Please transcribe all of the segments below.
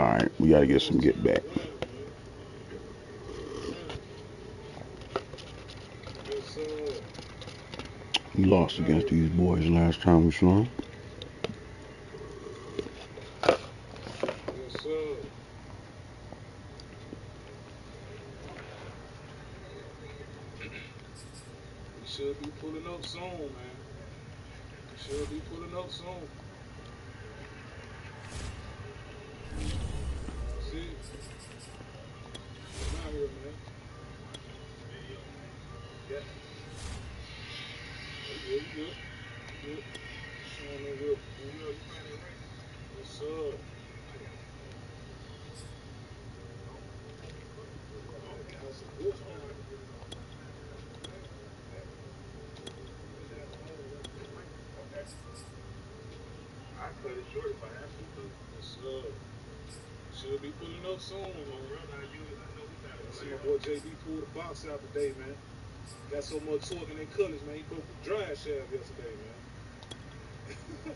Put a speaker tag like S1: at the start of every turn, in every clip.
S1: Alright, we gotta get some get back. We lost against these boys last time we saw them.
S2: Should be pulling up soon, man. Should be pulling up soon. See? Come out here, man. Yeah. You good. Showing me real. What's up? That's a good one. I cut it short if I have to. What's up? Should be pulling up soon, man. I see my boy JD pull the box out today, man. Got so much torque in their colors, man. He broke the drive shaft yesterday, man.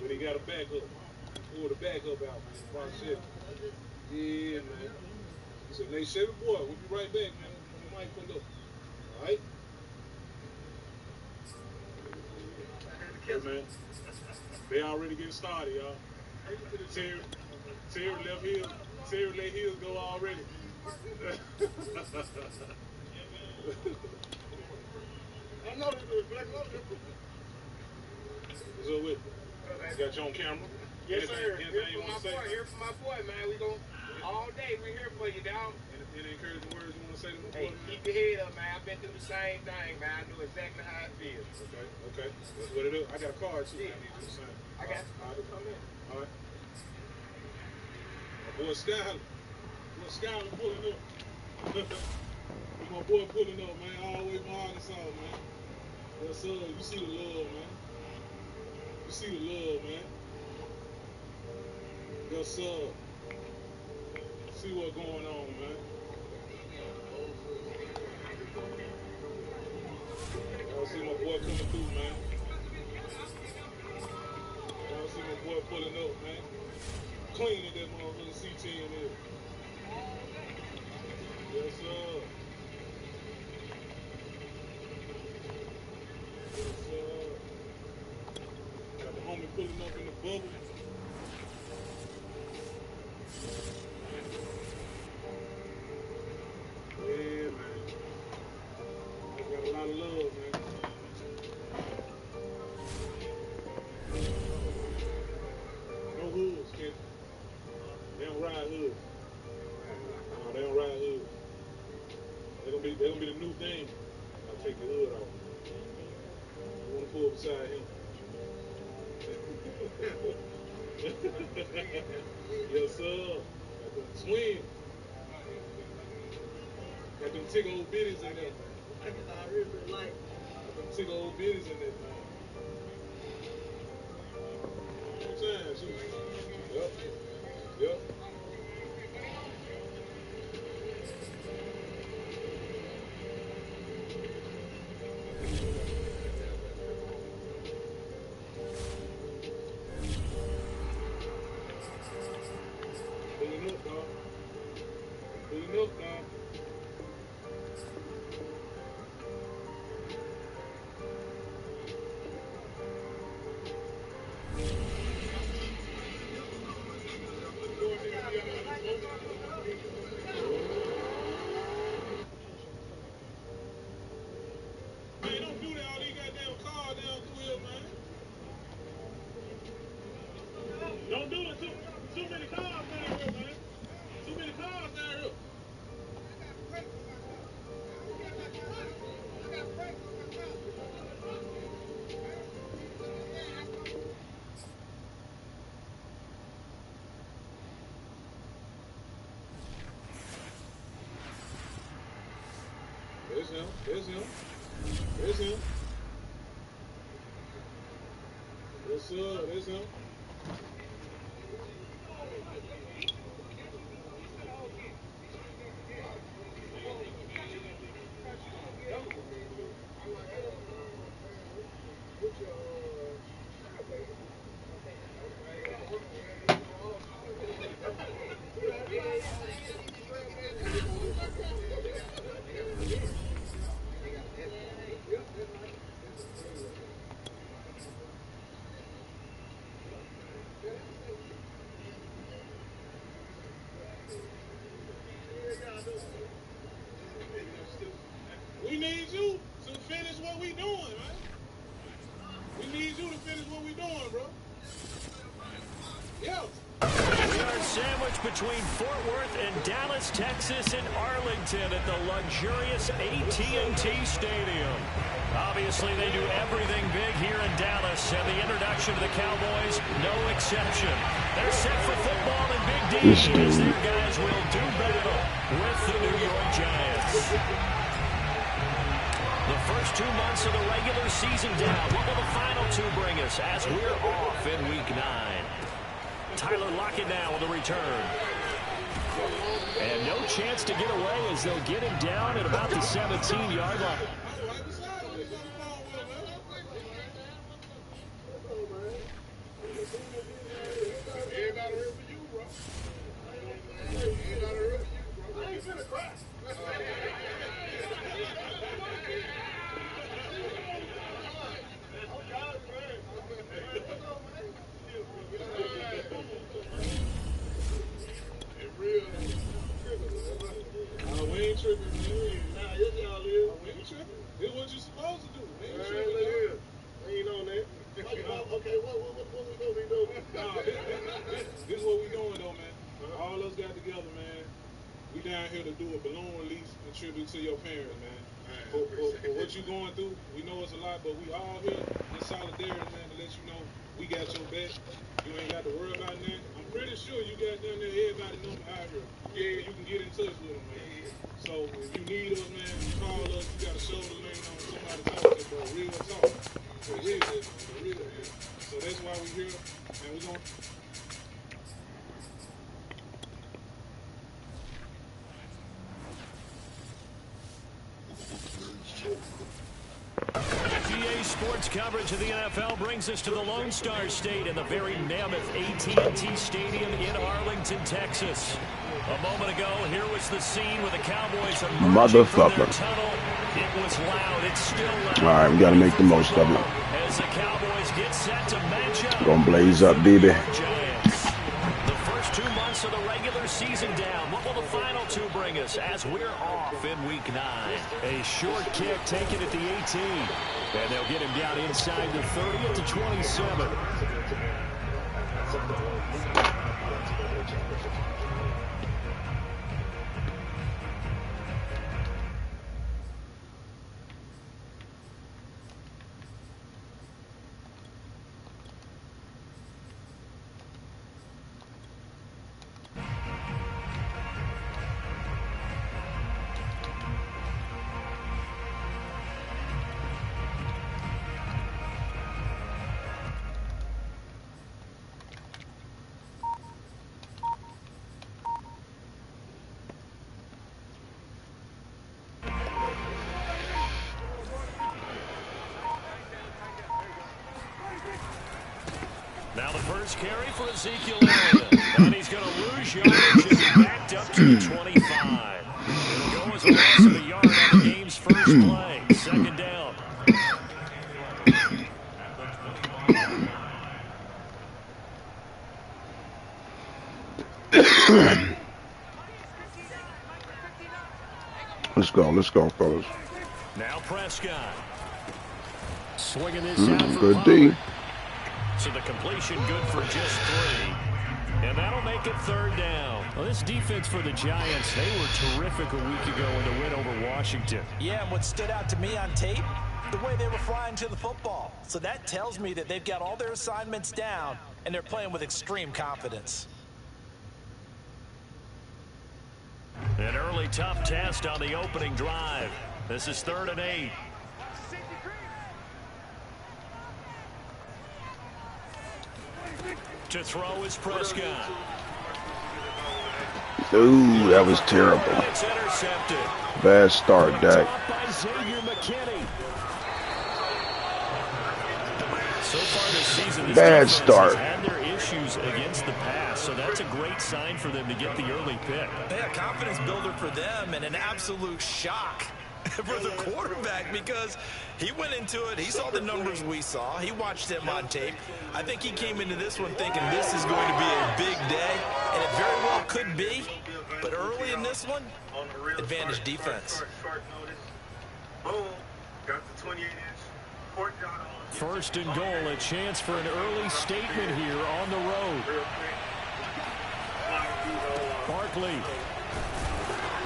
S2: But he got a backup. Pulled the backup out, man. Box Chevy. Yeah, man. He said, "Nate Chevy boy, we'll be right back, man. We might pull up." All right? Yeah, man. They already getting started, y'all. Terry left Hills. Terry let Hills go already. I know this is black love. What's up with you? Got you on camera?
S3: Yes, sir. Here for my boy, man. We gon' all day. We here for you, dog.
S2: Any encouraging words you want to say to my boy?
S3: Hey, keep your head up, man. I've been through the same thing, man. I know exactly how it feels.
S2: Okay. That's what it is. I got a card too.
S3: Yeah.
S2: I need you to sign.
S3: I got you. I'll come in.
S2: All right. My boy Skyler. Pulling up. My boy pulling up, man. All the way from Arkansas, man. Yes, sir. You see the love, man. Yes, sir. See what's going on, man. Y'all see my boy coming through, man. Y'all see my boy pulling up, man. Cleaning that motherfucking CT in there. Yes, sir. Yes, sir. Got the homie pulling up in the bubble. Yeah, man. I got a lot of love, man. No hoods, kid. They don't ride hoods. No, they don't ride hoods. They're gonna be the new thing. I'll take the hood off. You wanna pull beside him? Yes, sir. Got them twins. Got them tick old bitties in there. I really like. Got them tick old bitties in there, man. Sometimes, Yep. Pulling up, dog. Man, don't do that. All these goddamn cars down through here, man. Don't do it. Too many cars down here, man. Too many cars down here. There's him. Yes, sir. There's him. need you to finish what we doing, bro. Yeah.
S4: We are sandwiched between Fort Worth and Dallas, Texas, and Arlington at the luxurious AT&T Stadium. Obviously, they do everything big here in Dallas, and the introduction to the Cowboys, no exception. They're set for football and Big D as their guys will do battle with the New York Giants. The first 2 months of the regular season down. What will the final 2 bring us as we're off in Week 9? Tyler Lockett now with the return. And no chance to get away as they'll get him down at about the 17-yard line.
S2: To your parents, man. For what you going through, we know it's a lot, but we all here in solidarity, man, to let you know we got your back. You ain't got to worry about nothing. I'm pretty sure you got down there everybody number out here. Yeah, you can get in touch with them, man. So if you need us, man, you call us. You got a shoulder lean on somebody talking, but real talk. For real, man. So that's why we here, and we gonna.
S4: GA Sports coverage of the NFL brings us to the Lone Star State in the very mammoth AT&T Stadium in Arlington, Texas. A moment ago, here was the scene with the Cowboys emerging from their tunnel. It was loud. It's still loud.
S1: All right, we got to make the most of it.
S4: As the Cowboys get set to match up.
S1: Gonna blaze up, baby.
S4: The first 2 months of the regular season down. What will the final 2 bring us as we're off in Week 9? A short kick taken at the 18. And they'll get him down inside the 30 at the 27. Now the first carry for Ezekiel Elliott. And he's going to lose yardage as he backed up to the 25. It'll go as a loss of a yard on the game's first play. Second down.
S1: Let's go, fellas.
S4: Now Prescott. Swinging this out for
S1: good D.
S4: So the completion good for just 3. And that'll make it third down. Well, this defense for the Giants, they were terrific a week ago in the win over Washington.
S5: Yeah, and what stood out to me on tape, the way they were flying to the football. So that tells me that they've got all their assignments down, and they're playing with extreme confidence.
S4: An early tough test on the opening drive. This is 3rd and 8. To throw is Prescott.
S1: Ooh, that was terrible.
S4: It's intercepted.
S1: Bad start, Dak.
S4: So far this season, this
S1: bad start.
S4: Had their issues against the pass, so that's a great sign for them to get the early pick.
S5: Yeah, confidence builder for them and an absolute shock for the quarterback because he went into it. He saw the numbers we saw. He watched them on tape. I think he came into this one thinking this is going to be a big day, and it very well could be. But early in this one, advantage defense.
S3: Boom, got the 28-inch
S4: First and goal, a chance for an early statement here on the road. Barkley.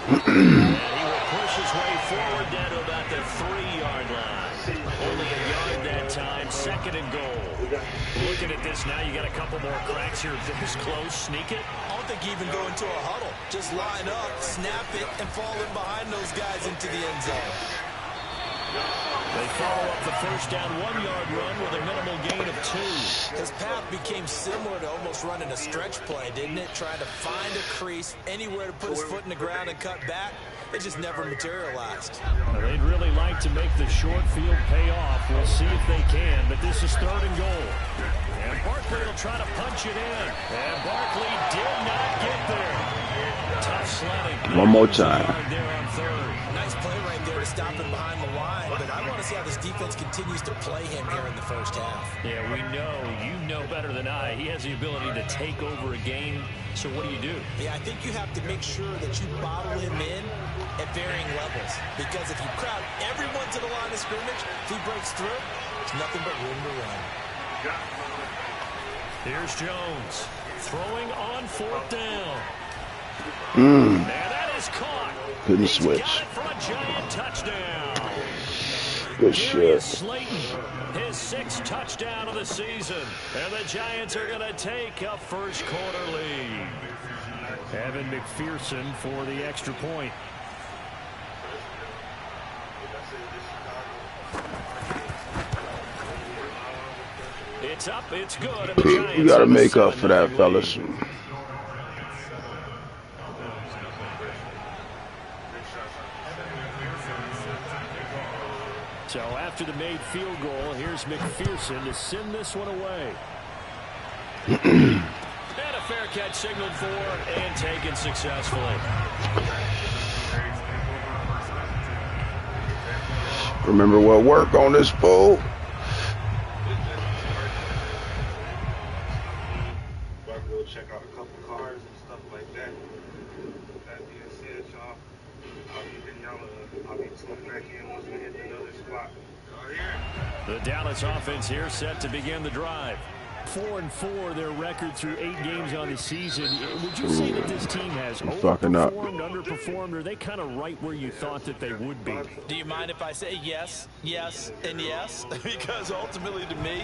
S4: And he will push his way forward down to about the 3-yard line. Only a yard that time, second and goal. Looking at this now, you got a couple more cracks here. This close, sneak it.
S5: I don't think you even go into a huddle. Just line up, snap it, and fall in behind those guys into the end zone.
S4: They follow up the first down 1-yard run with a minimal gain of 2.
S5: His path became similar to almost running a stretch play, didn't it? Trying to find a crease, anywhere to put his foot in the ground and cut back. It just never materialized.
S4: Well, they'd really like to make the short field pay off. We'll see if they can, but this is third and goal. And Barkley will try to punch it in. And Barkley did not get there. Tough sledding.
S1: One more time.
S4: There on third.
S5: Nice play right there to stop him behind the line, but I want to see how this defense continues to play him here in the first half.
S4: Yeah, we know. You know better than I. He has the ability to take over a game. So what do?
S5: Yeah, I think you have to make sure that you bottle him in at varying levels. Because if you crowd everyone to the line of scrimmage, if he breaks through, there's nothing but room to run.
S4: Here's Jones throwing on fourth down. And that is caught.
S1: Couldn't
S4: He's
S1: switch.
S4: got it for a giant touchdown.
S1: Good shit.
S4: Slayton, his 6th touchdown of the season. And the Giants are going to take a first quarter lead. Evan McPherson for the extra point. It's up, it's good. And the Giants
S1: You got to make up for that, fellas.
S4: So after the made field goal, here's McPherson to send this one away. And a fair catch signaled for and taken successfully.
S1: Remember what worked on this pole?
S2: About to go check out a couple cars and stuff like that. That being said, y'all, I'll be tuning back in once we hit another spot.
S4: The Dallas offense here set to begin the drive. 4-4 their record through 8 games on the season. Would you say that this team has overperformed, underperformed, or are they kind of right where you thought that they would be?
S5: Do you mind if I say yes, yes, and yes? Because ultimately to me,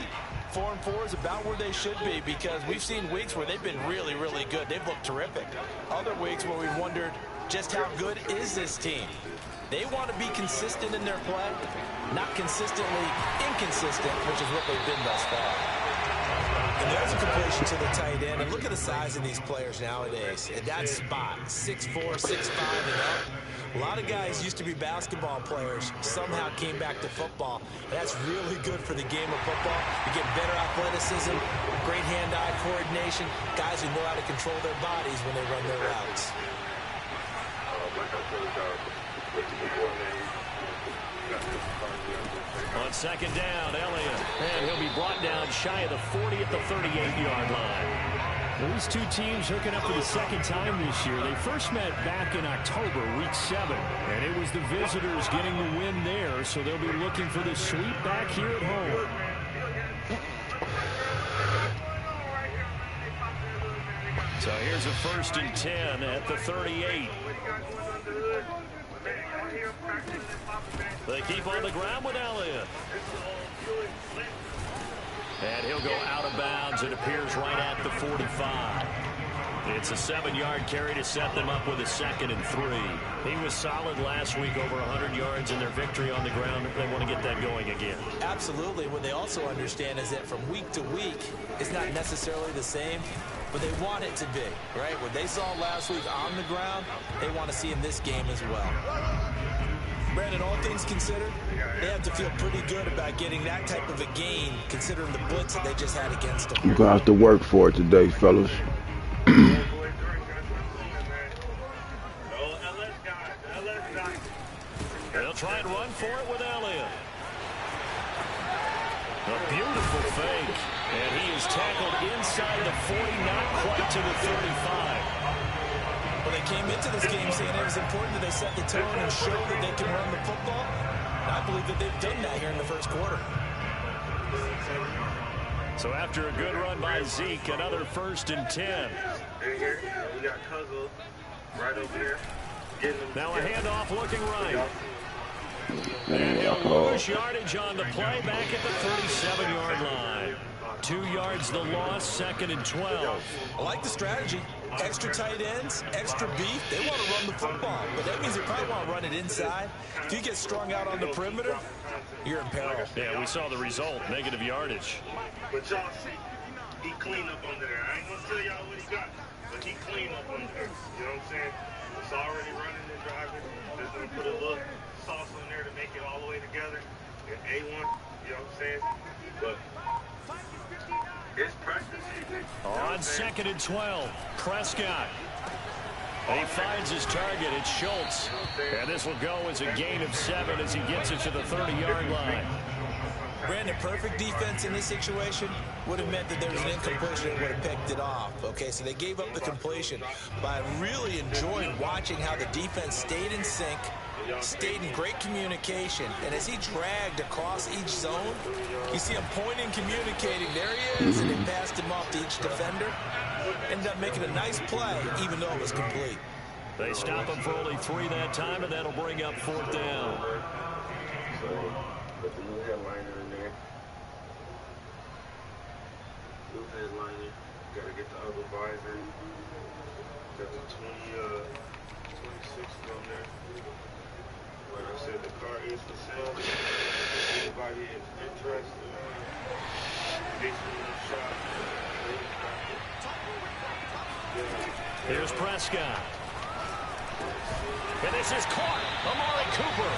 S5: 4-4 is about where they should be, because we've seen weeks where they've been really, really good. They've looked terrific. Other weeks where we've wondered just how good is this team. They want to be consistent in their play, not consistently inconsistent, which is what they've been thus far. And there's a completion to the tight end. And look at the size of these players nowadays. At that spot, 6'4", 6'5", and up. A lot of guys used to be basketball players, somehow came back to football. That's really good for the game of football. You get better athleticism, great hand-eye coordination, guys who know how to control their bodies when they run their routes.
S4: On second down, Elliott. And he'll be brought down shy of the 40 at the 38-yard line. These two teams hooking up for the second time this year. They first met back in October, week 7. And it was the visitors getting the win there, so they'll be looking for the sweep back here at home. So here's a 1st and 10 at the 38. They keep on the ground with Elliott. And he'll go out of bounds. It appears right at the 45. It's a 7-yard carry to set them up with a 2nd and 3. He was solid last week, over 100 yards in their victory on the ground. They want to get that going again.
S5: Absolutely. What they also understand is that from week to week, it's not necessarily the same, but they want it to be, right? What they saw last week on the ground, they want to see in this game as well. Brandon, all things considered, they have to feel pretty good about getting that type of a gain, considering the blitz that they just had against them.
S1: You're going to have to work for it today, fellas.
S4: They'll try and run for it with Elliott. A beautiful fake. And he is tackled inside the 40, not quite to the 35.
S5: Well, they came into this game saying it was important that they set the tone and show that they can run the football. And I believe that they've done that here in the first quarter.
S4: So after a good run by Zeke, another 1st and 10.
S3: Here, we got Cuzzle right over there.
S4: Now a handoff looking right. And he'll lose yardage on the play back at the 37-yard line. 2 yards the loss, 2nd and 12.
S5: I like the strategy. Extra tight ends, extra beef. They want to run the football, but that means they probably want to run it inside. If you get strung out on the perimeter, you're in peril.
S4: Yeah, we saw the result, negative yardage.
S3: But y'all see, he clean up under there. I ain't going to tell y'all what he got, but he clean up under there. You know what I'm saying? It's already running and driving. Just going to put a little sauce on there to make it all the way together. And A1, you know what I'm saying? But it's practice.
S4: On 2nd and 12, Prescott. And he finds his target. It's Schultz. And this will go as a gain of 7 as he gets it to the 30-yard line.
S5: Brandon, perfect defense in this situation would have meant that there was an incompletion that would have picked it off. Okay, so they gave up the completion. But I really enjoyed watching how the defense stayed in sync, stayed in great communication. And as he dragged across each zone, you see him pointing, communicating. There he is, and they passed him off to each defender. Ended up making a nice play, even though it was complete.
S4: They stop him for only 3 that time, and that'll bring up 4th down.
S3: Put the new headliner in there. New headliner. Got to get the other visor. Got the 26 on there. Like I said, the car is for sale. Anybody is interested in this shop.
S4: Here's Prescott. And this is caught. Amari Cooper.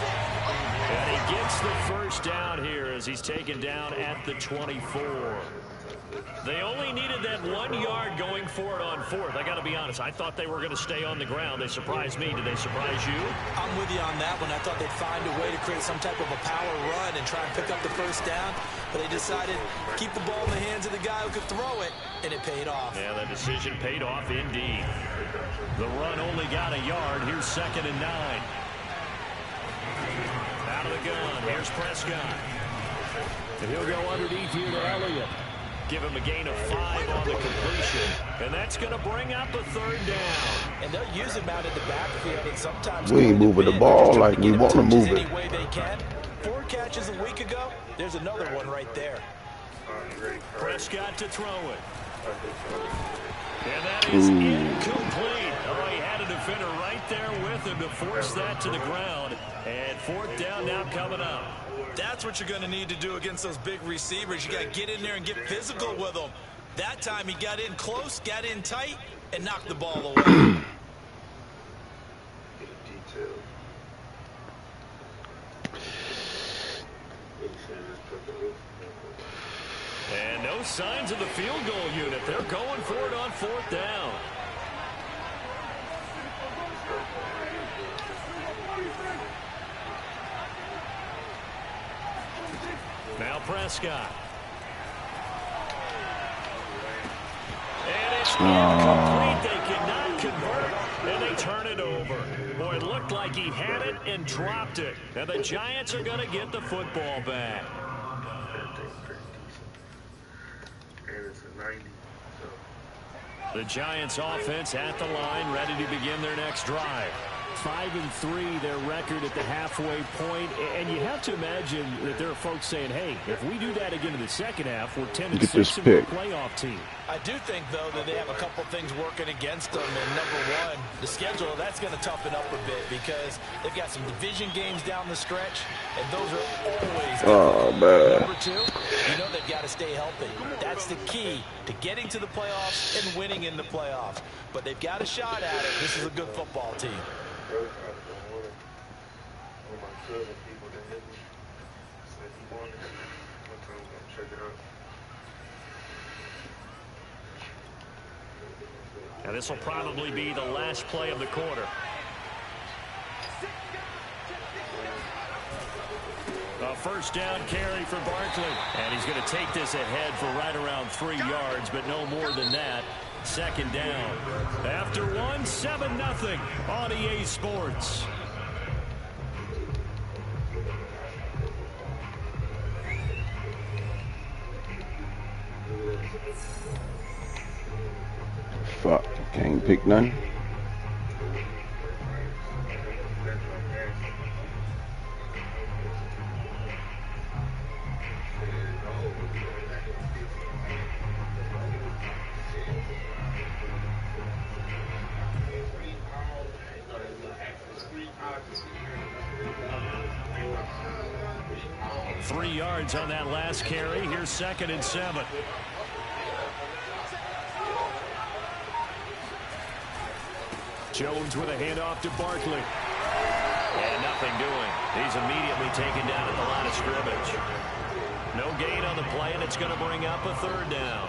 S4: And he gets the 1st down here as he's taken down at the 24. They only needed that 1 yard going for it on 4th. I got to be honest. I thought they were going to stay on the ground. They surprised me. Did they surprise you?
S5: I'm with you on that one. I thought they'd find a way to create some type of a power run and try and pick up the 1st down. But they decided to keep the ball in the hands of the guy who could throw it, and it paid off.
S4: Yeah, that decision paid off indeed. The run only got a yard. Here's 2nd and 9. Out of the gun. Here's Prescott. And he'll go underneath here to Elliott. Give him a gain of 5 on the completion. And that's going to bring up a 3rd down.
S5: And they'll use him out in the backfield, and sometimes
S1: We ain't moving the ball like we want to move it.
S5: any way they can. 4 catches a week ago. There's another one right there.
S4: Prescott to throw it. And that is incomplete. Oh, he had a defender right there with him to force that to the ground. And 4th down now coming up.
S5: That's what you're going to need to do against those big receivers. You got to get in there and get physical with them. That time he got in close, got in tight, and knocked the ball away.
S4: And no signs of the field goal unit. They're going for it on 4th down. Now Prescott. And it's incomplete. They cannot convert, and they turn it over. Boy, it looked like he had it and dropped it. And the Giants are going to get the football back. The Giants offense at the line, ready to begin their next drive. 5-3, their record at the halfway point. And you have to imagine that there are folks saying, hey, if we do that again in the second half, we're 10-6 and we're a playoff team.
S5: I do think, though, that they have a couple things working against them. And number one, the schedule, that's going to toughen up a bit because they've got some division games down the stretch, and those are always
S1: man.
S5: Number two, you know they've got to stay healthy. That's the key to getting to the playoffs and winning in the playoffs. But they've got a shot at it. This is a good football team.
S4: And this will probably be the last play of the quarter. A 1st down carry for Barkley. And he's going to take this ahead for right around 3 yards, but no more than that. 2nd down. After 1, 7-0 on EA Sports.
S1: Fuck, can't pick none.
S4: Three yards on that last carry. Here's 2nd and 7. Jones with a handoff to Barkley. And nothing doing. He's immediately taken down at the line of scrimmage. No gain on the play, and it's going to bring up a 3rd down.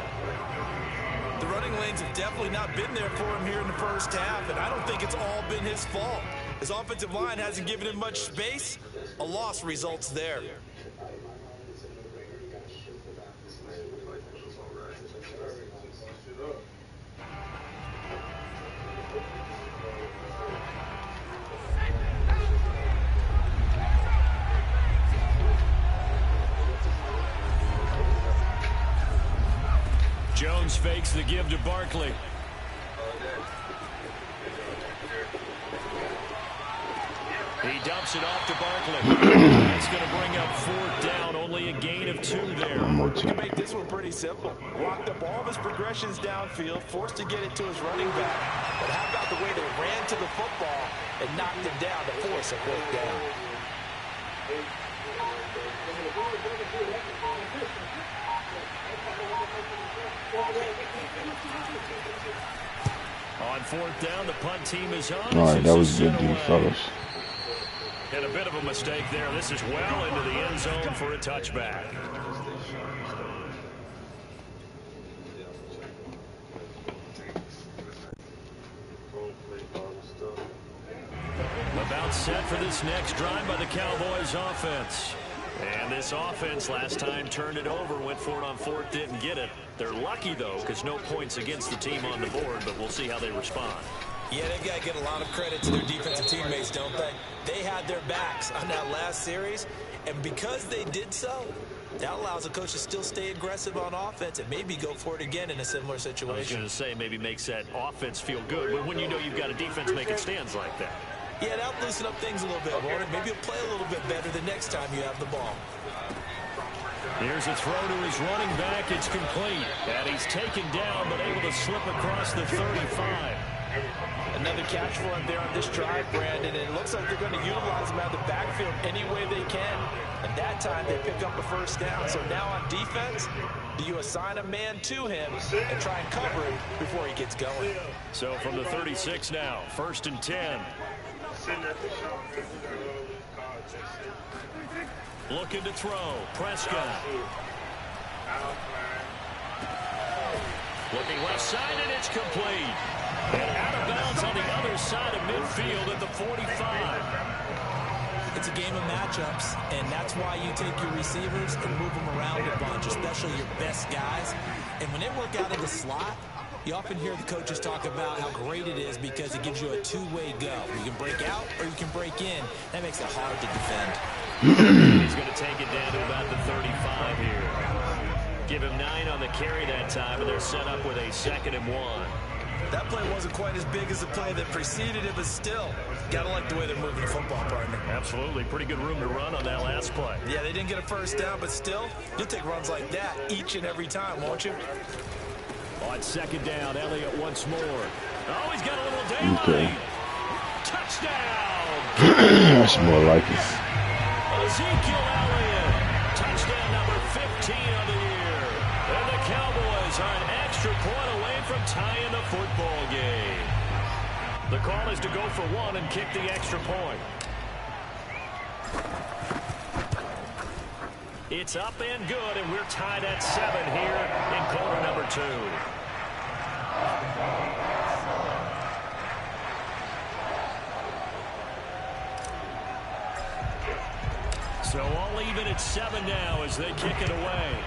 S5: The running lanes have definitely not been there for him here in the first half, and I don't think it's all been his fault. His offensive line hasn't given him much space. A loss results there.
S4: Jones fakes the give to Barkley. He dumps it off to Barkley. That's going to bring up 4th down. Only a gain of 2 there.
S5: You can make this one pretty simple. Walked up all of his progressions downfield, forced to get it to his running back. But how about the way they ran to the football and knocked him down to force a 4th down?
S4: On 4th down, the punt team is on.
S1: All right, that was good, D, fellas.
S4: And a bit of a mistake there. This is well into the end zone for a touchback. About set for this next drive by the Cowboys offense. And this offense last time turned it over, went for it on 4th, didn't get it. They're lucky, though, because no points against the team on the board, but we'll see how they respond.
S5: Yeah, they've got to get a lot of credit to their defensive teammates, don't they? They had their backs on that last series, and because they did so, that allows the coach to still stay aggressive on offense and maybe go for it again in a similar situation.
S4: I was going to say maybe makes that offense feel good, but when you know you've got a defense making stands like that.
S5: Yeah, that'll loosen up things a little bit, won't it? Maybe you'll play a little bit better the next time you have the ball.
S4: Here's a throw to his running back. It's complete. And he's taken down, but able to slip across the 35.
S5: Another catch for him there on this drive, Brandon. And it looks like they're going to utilize him out of the backfield any way they can. And that time they pick up a 1st down. So now on defense, do you assign a man to him and try and cover him before he gets going?
S4: So from the 36 now, 1st and 10. Looking to throw. Prescott. Looking left side, and it's complete. And out of bounds on the other side of midfield at the 45.
S5: It's a game of matchups, and that's why you take your receivers and move them around a bunch, especially your best guys. And when they work out of the slot, you often hear the coaches talk about how great it is because it gives you a two-way go. You can break out or you can break in. That makes it hard to defend.
S4: He's going to take it down to about the 35 here. Give him 9 on the carry that time, and they're set up with a 2nd and 1.
S5: That play wasn't quite as big as the play that preceded it, but still, gotta like the way they're moving the football, partner.
S4: Absolutely. Pretty good room to run on that last play.
S5: Yeah, they didn't get a 1st down, but still, you'll take runs like that each and every time, won't you?
S4: On 2nd down, Elliott once more. Oh, he's got a little daylight.
S1: Okay.
S4: Touchdown.
S1: That's more like it.
S4: Ezekiel Elliott. Touchdown number 15 of the year. And the Cowboys are an extra point away from tying the football game. The call is to go for 1 and kick the extra point. It's up and good, and we're tied at 7 here in quarter number 2. So all even at 7 now as they kick it away.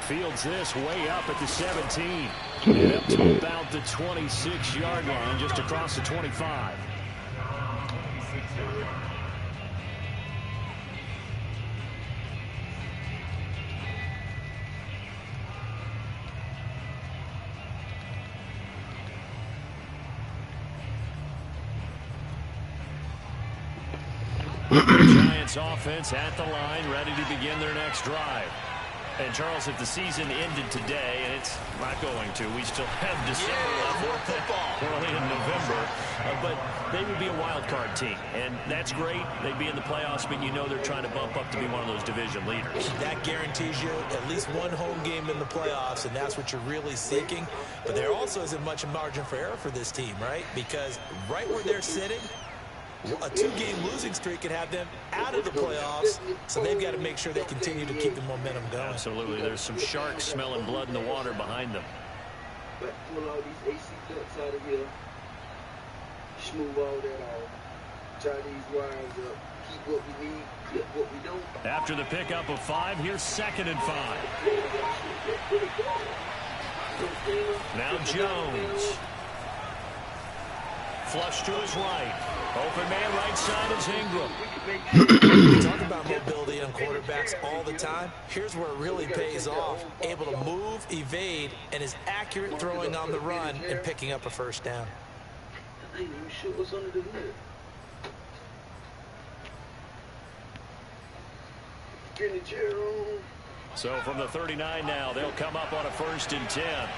S4: Fields this way up at the 17. And up to about the 26-yard line, just across the 25. Giants offense at the line, ready to begin their next drive. And, Charles, if the season ended today, and it's not going to, we still have December left, early in November, but they would be a wild card team, and that's great. They'd be in the playoffs, but you know they're trying to bump up to be one of those division leaders.
S5: That guarantees you at least one home game in the playoffs, and that's what you're really seeking. But there also isn't much margin for error for this team, right? Because right where they're sitting, a 2-game losing streak could have them out of the playoffs, so they've got to make sure they continue to keep the momentum going.
S4: Absolutely. There's some sharks smelling blood in the water behind them.
S6: Pull all these AC ducts out of here. Smooth all that off. Tie these wires up. Keep what we need. Get what we don't.
S4: After the pickup of 5, here's 2nd and 5. Now Jones. Flush to his right. Open man right side is Ingram.
S5: We talk about mobility on quarterbacks all the time. Here's where it really pays off. Able to move, evade, and is accurate throwing on the run and picking up a first down.
S6: I ain't even sure what's under the hood. Get the chair on.
S4: So from the 39 now, they'll come up on a 1st and 10.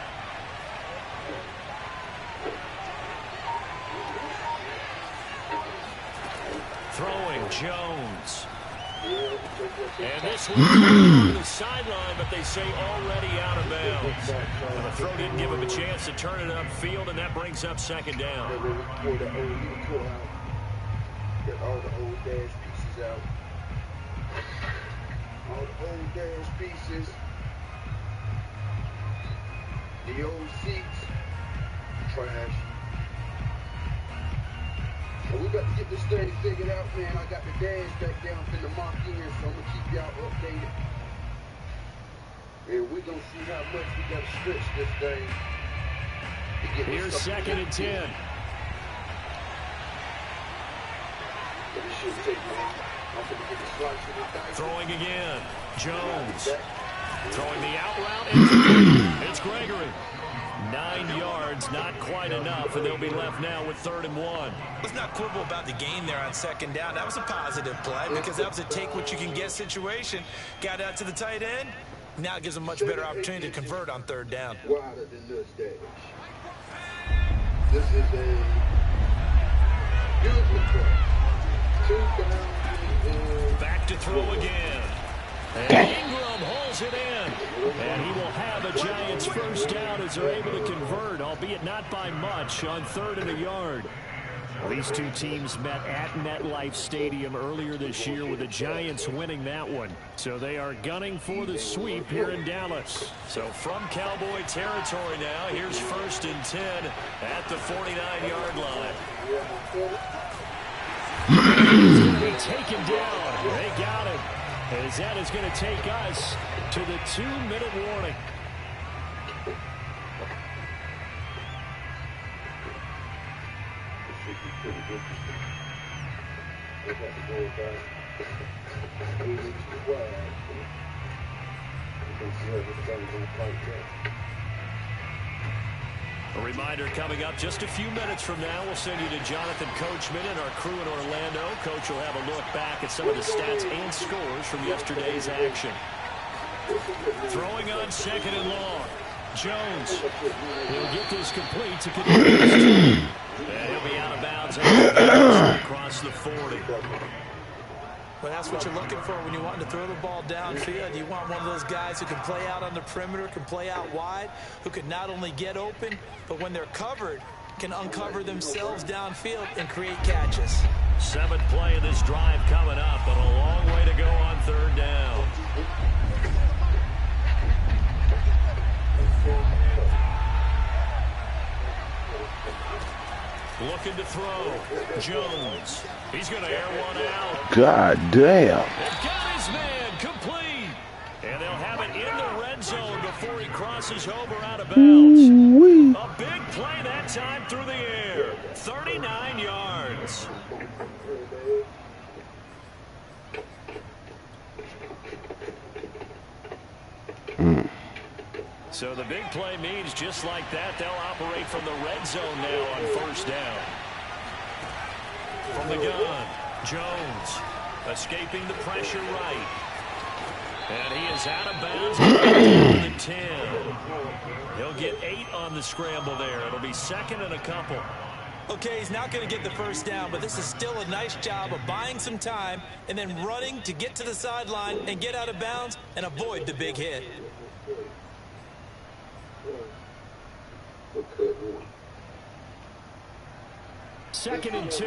S4: Throwing Jones. And this one to the sideline, but they say already out of bounds. And the throw didn't give him a chance to turn it upfield, and that brings up 2nd down.
S6: Get all the old dash pieces out. All the old dash pieces. The old seats. Trash. And we got to get this thing figured out, man. I got the dash back down in the mock in, so I'm going to keep y'all updated. And we're going to see how much we got to stretch this thing.
S4: Here's 2nd and 10. Throwing again. Jones. Throwing the out route. It's Gregory. 9 yards, not quite enough, and they'll be left now with 3rd and 1.
S5: Let's not quibble about the gain there on 2nd down. That was a positive play because that was a take-what-you-can-get situation. Got out to the tight end. Now it gives them much better opportunity to convert on 3rd down.
S6: Wider than this dash. This is a beautiful play.
S4: Back to throw again. And Ingram holds it in. And he will have a Giants first down as they're able to convert, albeit not by much, on 3rd and a yard. These two teams met at MetLife Stadium earlier this year with the Giants winning that one. So they are gunning for the sweep here in Dallas. So from Cowboy territory now, here's 1st and 10 at the 49-yard line. He's going to be taken down. They got him. As that is going to take us to the 2-minute warning. A reminder coming up just a few minutes from now. We'll send you to Jonathan Coachman and our crew in Orlando. Coach will have a look back at some of the stats and scores from yesterday's action. Throwing on 2nd and long. Jones. He'll get this complete to continue his team. And he'll be out of bounds across the 40.
S5: Well, that's what you're looking for when you want to throw the ball downfield. You want one of those guys who can play out on the perimeter, can play out wide, who can not only get open, but when they're covered, can uncover themselves downfield and create catches.
S4: 7th play of this drive coming up, but a long way to go on 3rd down. Looking to throw. Jones. He's going to air one out.
S1: God damn.
S4: They've got his man complete. And they'll have it in the red zone before he crosses over out of bounds. A big play that time through the air. 39 yards. So the big play means just like that, they'll operate from the red zone now on 1st down. From the gun, Jones. Escaping the pressure right. And he is out of bounds down to the 10. He'll get 8 on the scramble there. It'll be 2nd and a couple.
S5: Okay, he's not going to get the first down, but this is still a nice job of buying some time and then running to get to the sideline and get out of bounds and avoid the big hit.
S4: Second and 2.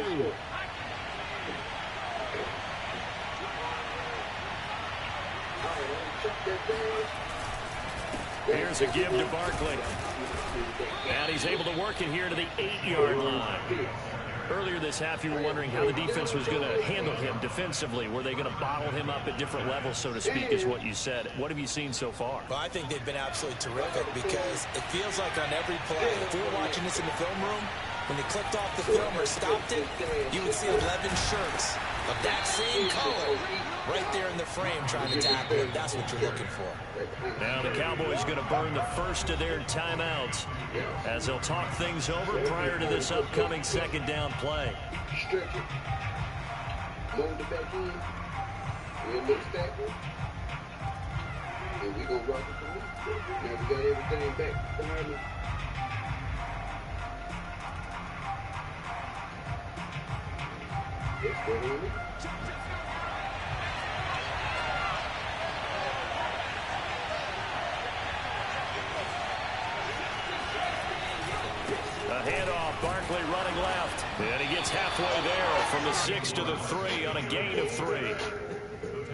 S4: Here's a give to Barkley. And he's able to work it here to the 8-yard line. Earlier this half, you were wondering how the defense was going to handle him defensively. Were they going to bottle him up at different levels, so to speak, is what you said. What have you seen so far?
S5: Well, I think they've been absolutely terrific because it feels like on every play, if we were watching this in the film room, when they clicked off the film or stopped it, you would see 11 shirts of that same color right there in the frame trying to tackle him. That's what you're looking for.
S4: Now the Cowboys going to burn the first of their timeouts as they'll talk things over prior to this upcoming 2nd down play.
S6: Stretch it. Load it back in. We'll look stacked. And we go rock it from there. Now we got everything back behind us. Let's go in it.
S4: A handoff, Barkley running left. And he gets halfway there from the 6 to the 3 on a gain of 3.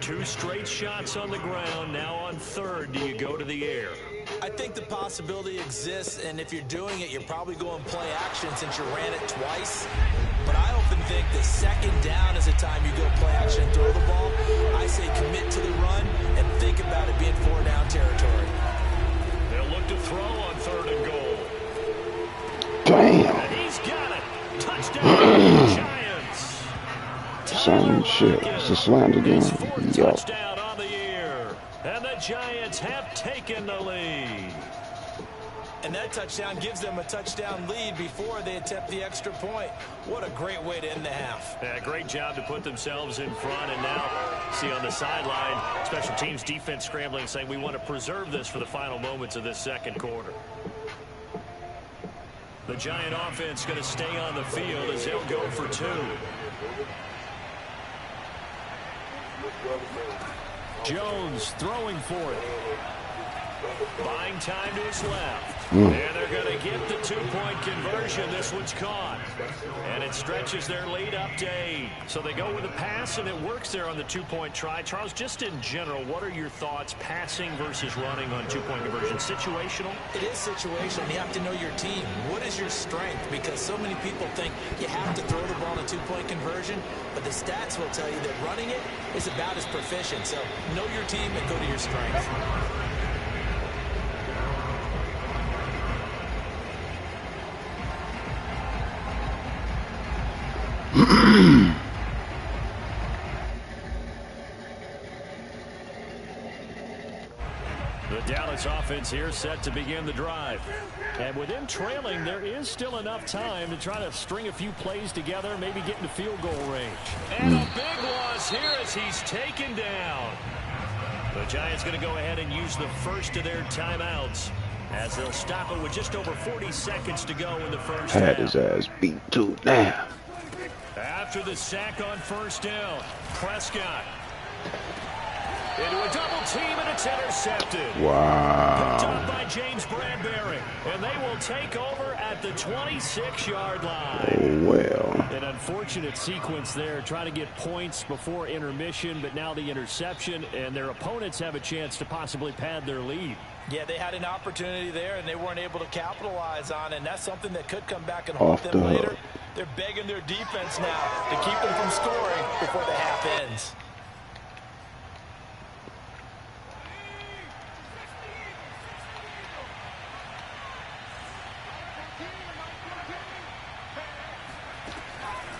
S4: 2 straight shots on the ground. Now on 3rd, do you go to the air?
S5: I think the possibility exists, and if you're doing it, you're probably going play action since you ran it twice. But I often think the 2nd down is the time you go play action and throw the ball. I say commit to the run and think about it being 4-down territory.
S4: They'll look to throw on 3rd and goal.
S1: Damn.
S4: And he's got it. Touchdown, Giants.
S1: Same shit. It's a slant again. Yo.
S4: Touchdown on the year. And the Giants have taken the lead.
S5: And that touchdown gives them a touchdown lead before they attempt the extra point. What a great way to end the half.
S4: Yeah, great job to put themselves in front. And now, see on the sideline, special teams defense scrambling, saying we want to preserve this for the final moments of this 2nd quarter. The Giant offense going to stay on the field as they'll go for 2. Jones throwing for it. Buying time to his left. And they're going to get the 2-point conversion. This one's caught. And it stretches their lead up to 8. So they go with a pass, and it works there on the 2-point try. Charles, just in general, what are your thoughts passing versus running on 2-point conversion? Situational?
S5: It is situational. You have to know your team. What is your strength? Because so many people think you have to throw the ball in a 2-point conversion, but the stats will tell you that running it is about as proficient. So know your team and go to your strength.
S4: The Dallas offense here set to begin the drive. And with them trailing, there is still enough time to try to string a few plays together, maybe get into field goal range. And a big loss here as he's taken down. The Giants going to go ahead and use the first of their timeouts as they'll stop it with just over 40 seconds to go in the first
S1: Had
S4: half.
S1: his ass beat too. Damn.
S4: After the sack on 1st down, Prescott into a double team, and it's intercepted.
S1: Wow.
S4: Picked up by James Bradbury, and they will take over at the 26-yard line.
S1: Oh, well.
S4: An unfortunate sequence there, trying to get points before intermission, but now the interception, and their opponents have a chance to possibly pad their lead.
S5: Yeah, they had an opportunity there, and they weren't able to capitalize on it, and that's something that could come back and haunt them later. They're begging their defense now to keep them from scoring before the half ends.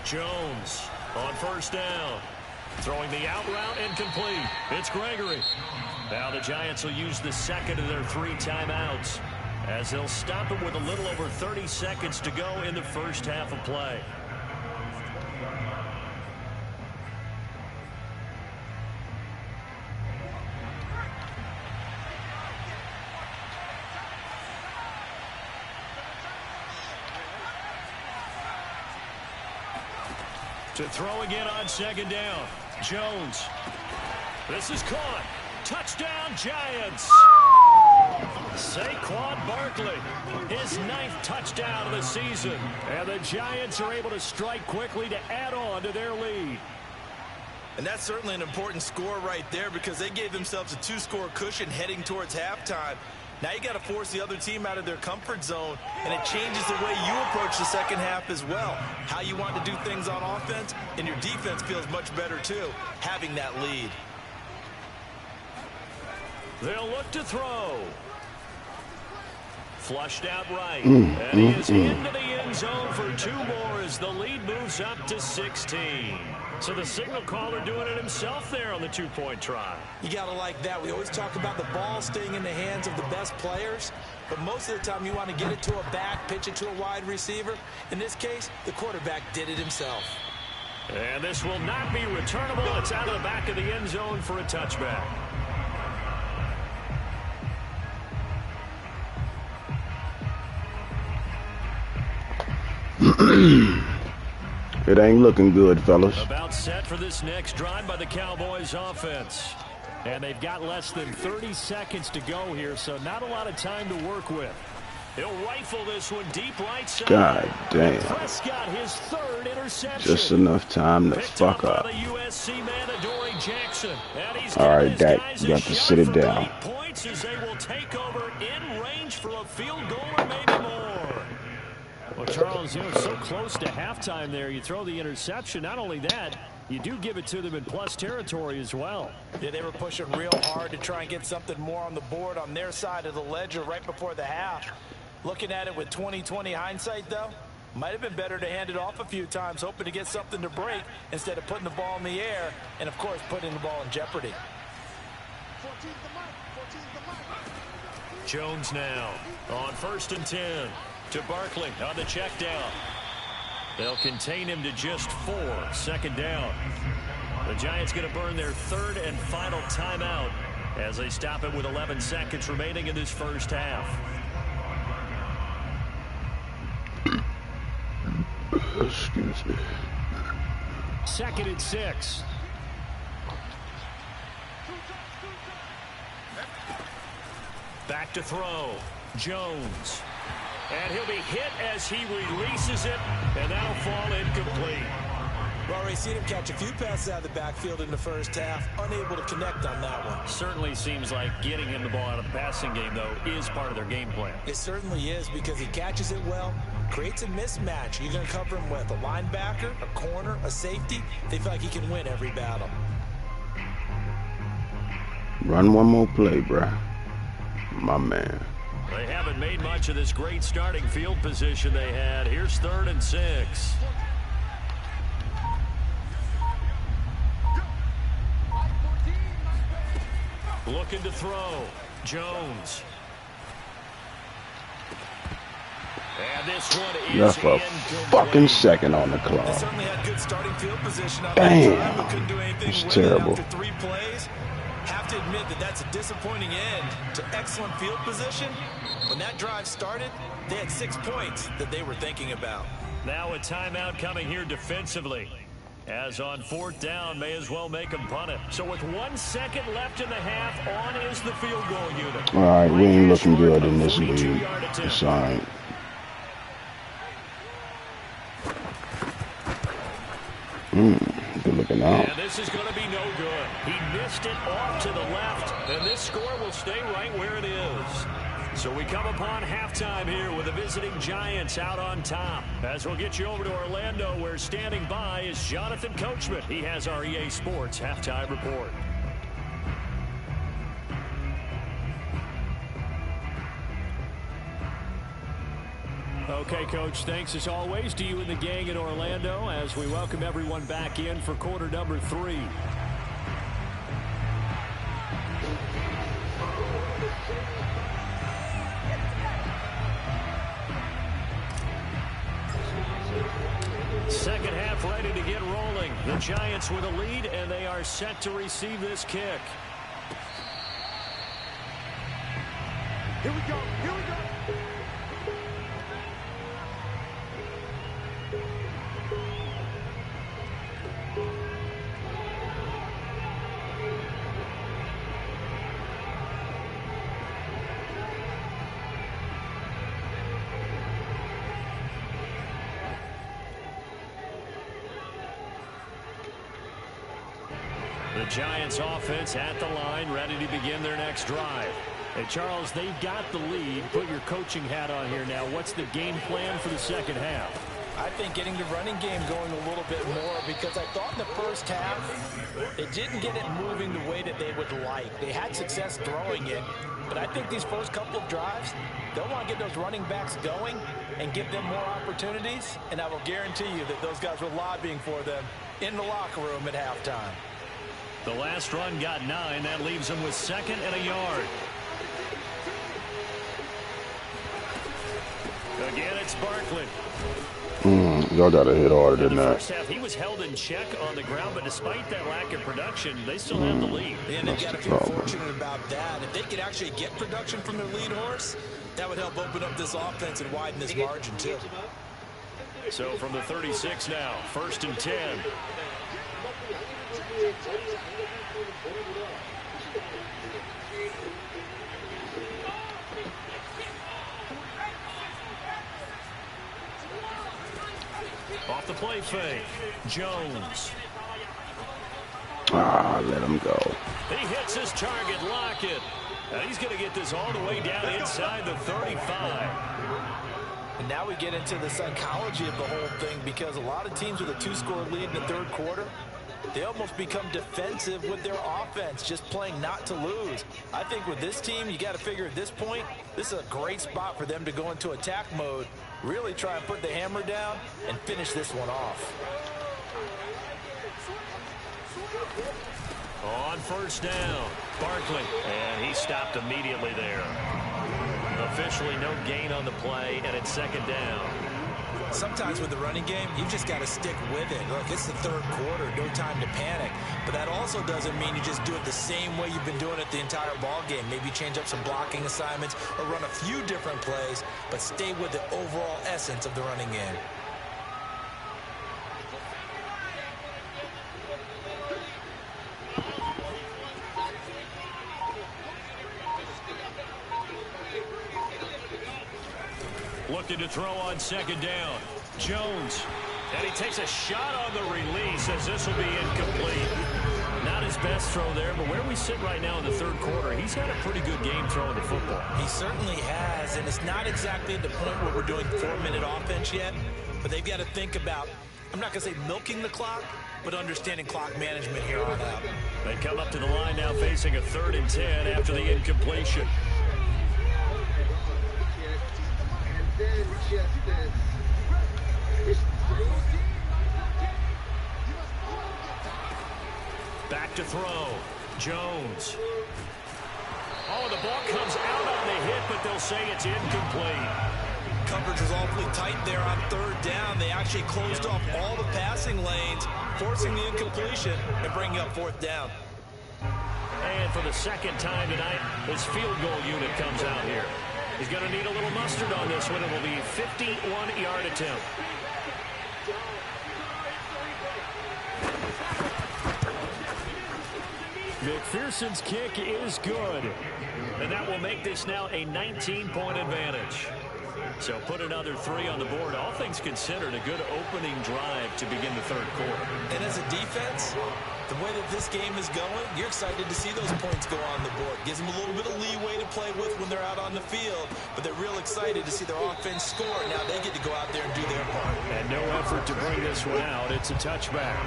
S4: Jones on 1st down. Throwing the out route incomplete. It's Gregory. Now the Giants will use the 2nd of their 3 timeouts as they'll stop it with a little over 30 seconds to go in the first half of play. To throw again on second down. Jones. This is caught. Touchdown, Giants. Saquon Barkley, his 9th touchdown of the season. And the Giants are able to strike quickly to add on to their lead.
S5: And that's certainly an important score right there because they gave themselves a 2-score cushion heading towards halftime. Now you got to force the other team out of their comfort zone, and it changes the way you approach the second half as well. How you want to do things on offense, and your defense feels much better too, having that lead.
S4: They'll look to throw. Flushed out right. And he is into the end zone for 2 more as the lead moves up to 16. So the signal caller doing it himself there on the 2-point try.
S5: You got to like that. We always talk about the ball staying in the hands of the best players, but most of the time you want to get it to a back, pitch it to a wide receiver. In this case, the quarterback did it himself.
S4: And this will not be returnable. It's out of the back of the end zone for a touchback.
S1: It ain't looking good, fellas.
S4: About set for this next drive by the Cowboys offense. And they've got less than 30 seconds to go here, so not a lot of time to work with. He'll rifle this one deep right side.
S1: God damn.
S4: Prescott, his 3rd interception.
S1: Just enough time to fuck up.
S4: The USC man, Adoree Jackson. And he's
S1: all right, Dak, you got to sit it down.
S4: Points as they will take over in range for a field goal or maybe more. Well, Charles, so close to halftime there. You throw the interception. Not only that, you do give it to them in plus territory as well.
S5: Yeah, they were pushing real hard to try and get something more on the board on their side of the ledger right before the half. Looking at it with 20/20 hindsight, though, might have been better to hand it off a few times, hoping to get something to break instead of putting the ball in the air and, of course, putting the ball in jeopardy.
S4: Jones now on 1st and 10. To Barkley on the check down. They'll contain him to just 4. 2nd down. The Giants going to burn their 3rd and final timeout as they stop it with 11 seconds remaining in this first half.
S1: Excuse me.
S4: 2nd and 6. Back to throw. Jones. And he'll be hit as he releases it, and that'll fall incomplete.
S5: We've already seen him catch a few passes out of the backfield in the first half, unable to connect on that one.
S4: Certainly seems like getting him the ball out of the passing game, though, is part of their game plan.
S5: It certainly is because he catches it well, creates a mismatch. You're going to cover him with a linebacker, a corner, a safety. They feel like he can win every battle.
S1: Run one more play, bruh. My man.
S4: They haven't made much of this great starting field position they had. Here's 3rd and 6. Looking to throw. Jones. And this one is
S1: left a fucking second on the clock.
S5: They certainly had good starting field position on
S1: Damn.
S5: that drive, but couldn't do anything
S1: It's
S5: with it
S1: terrible.
S5: after 3 plays. Have to admit that that's a disappointing end to excellent field position. When that drive started, they had 6 points that they were thinking about.
S4: Now a timeout coming here defensively. As on 4th down, may as well make them punt it. So with 1 second left in the half, on is the field goal unit.
S1: All right, we ain't looking good in this league. It's all right. Good looking out.
S4: And this is going to be no good. He missed it off to the left, and this score will stay right where it is. So we come upon halftime here with the visiting Giants out on top. As we'll get you over to Orlando, where standing by is Jonathan Coachman. He has our EA Sports halftime report. Okay, Coach, thanks as always to you and the gang in Orlando as we welcome everyone back in for quarter number 3. Second half ready to get rolling. The Giants with a lead, and they are set to receive this kick.
S2: Here we go. Here we go.
S4: The Giants offense at the line, ready to begin their next drive. Hey, Charles, they've got the lead. Put your coaching hat on here now. What's the game plan for the second half?
S5: I think getting the running game going a little bit more, because I thought in the first half they didn't get it moving the way that they would like. They had success throwing it, but I think these first couple of drives, they'll want to get those running backs going and give them more opportunities, and I will guarantee you that those guys were lobbying for them in the locker room at halftime.
S4: The last run got 9. That leaves them with 2nd and a yard. Again, it's Barkley.
S1: Y'all got to hit harder than that.
S4: First half, he was held in check on the ground, but despite that lack of production, they still have the lead.
S5: And they've got to feel fortunate about that. If they could actually get production from their lead horse, that would help open up this offense and widen this margin, too.
S4: So from the 36 now, 1st and 10. Off the play fake, Jones.
S1: Let him go.
S4: He hits his target, Lockett. Now he's going to get this all the way down inside the 35.
S5: And now we get into the psychology of the whole thing, because a lot of teams with a 2-score lead in the third quarter, they almost become defensive with their offense, just playing not to lose. I think with this team, you got to figure at this point, this is a great spot for them to go into attack mode, really try and put the hammer down and finish this one off.
S4: On 1st down, Barkley, and he stopped immediately there. Officially no gain on the play, and it's 2nd down.
S5: Sometimes with the running game, you've just got to stick with it. Look, it's the third quarter, no time to panic. But that also doesn't mean you just do it the same way you've been doing it the entire ball game. Maybe change up some blocking assignments or run a few different plays, but stay with the overall essence of the running game.
S4: Looking to throw on 2nd down. Jones. And he takes a shot on the release as this will be incomplete. Not his best throw there, but where we sit right now in the third quarter, he's had a pretty good game throwing the football.
S5: He certainly has, and it's not exactly at the point where we're doing 4-minute offense yet, but they've got to think about, I'm not going to say milking the clock, but understanding clock management here on out.
S4: They come up to the line now facing a 3rd and 10 after the incompletion. Back to throw. Jones. Oh, the ball comes out on the hit, but they'll say it's incomplete.
S5: Coverage was awfully tight there on 3rd down. They actually closed off all the passing lanes, forcing the incompletion and bringing up 4th down.
S4: And for the 2nd time tonight, his field goal unit comes out here. He's going to need a little mustard on this one. It will be a 51-yard attempt. McPherson's kick is good. And that will make this now a 19-point advantage. So put another 3 on the board. All things considered, a good opening drive to begin the third quarter.
S5: And as a defense, the way that this game is going, you're excited to see those points go on the board. Gives them a little bit of leeway to play with when they're out on the field, but they're real excited to see their offense score. Now they get to go out there and do their part.
S4: And no effort to bring this one out. It's a touchback.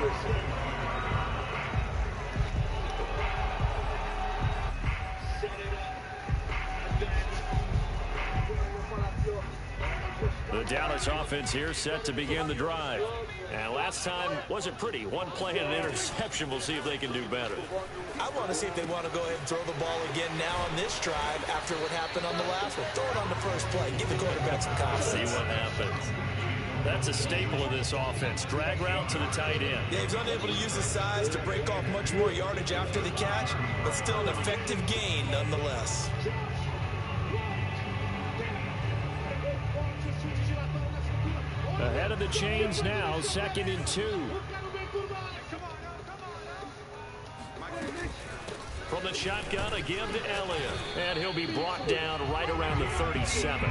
S4: The Dallas offense here set to begin the drive. And last time wasn't pretty. One play and an interception. We'll see if they can do better.
S5: I want to see if they want to go ahead and throw the ball again now on this drive after what happened on the last one. Throw it on the first play. Give the quarterback some confidence.
S4: See what happens. That's a staple of this offense. Drag route to the tight end.
S5: Yeah, he's unable to use his size to break off much more yardage after the catch, but still an effective gain nonetheless.
S4: Ahead of the chains now, 2nd and 2. From the shotgun, a give to Elliott. And he'll be brought down right around the 37.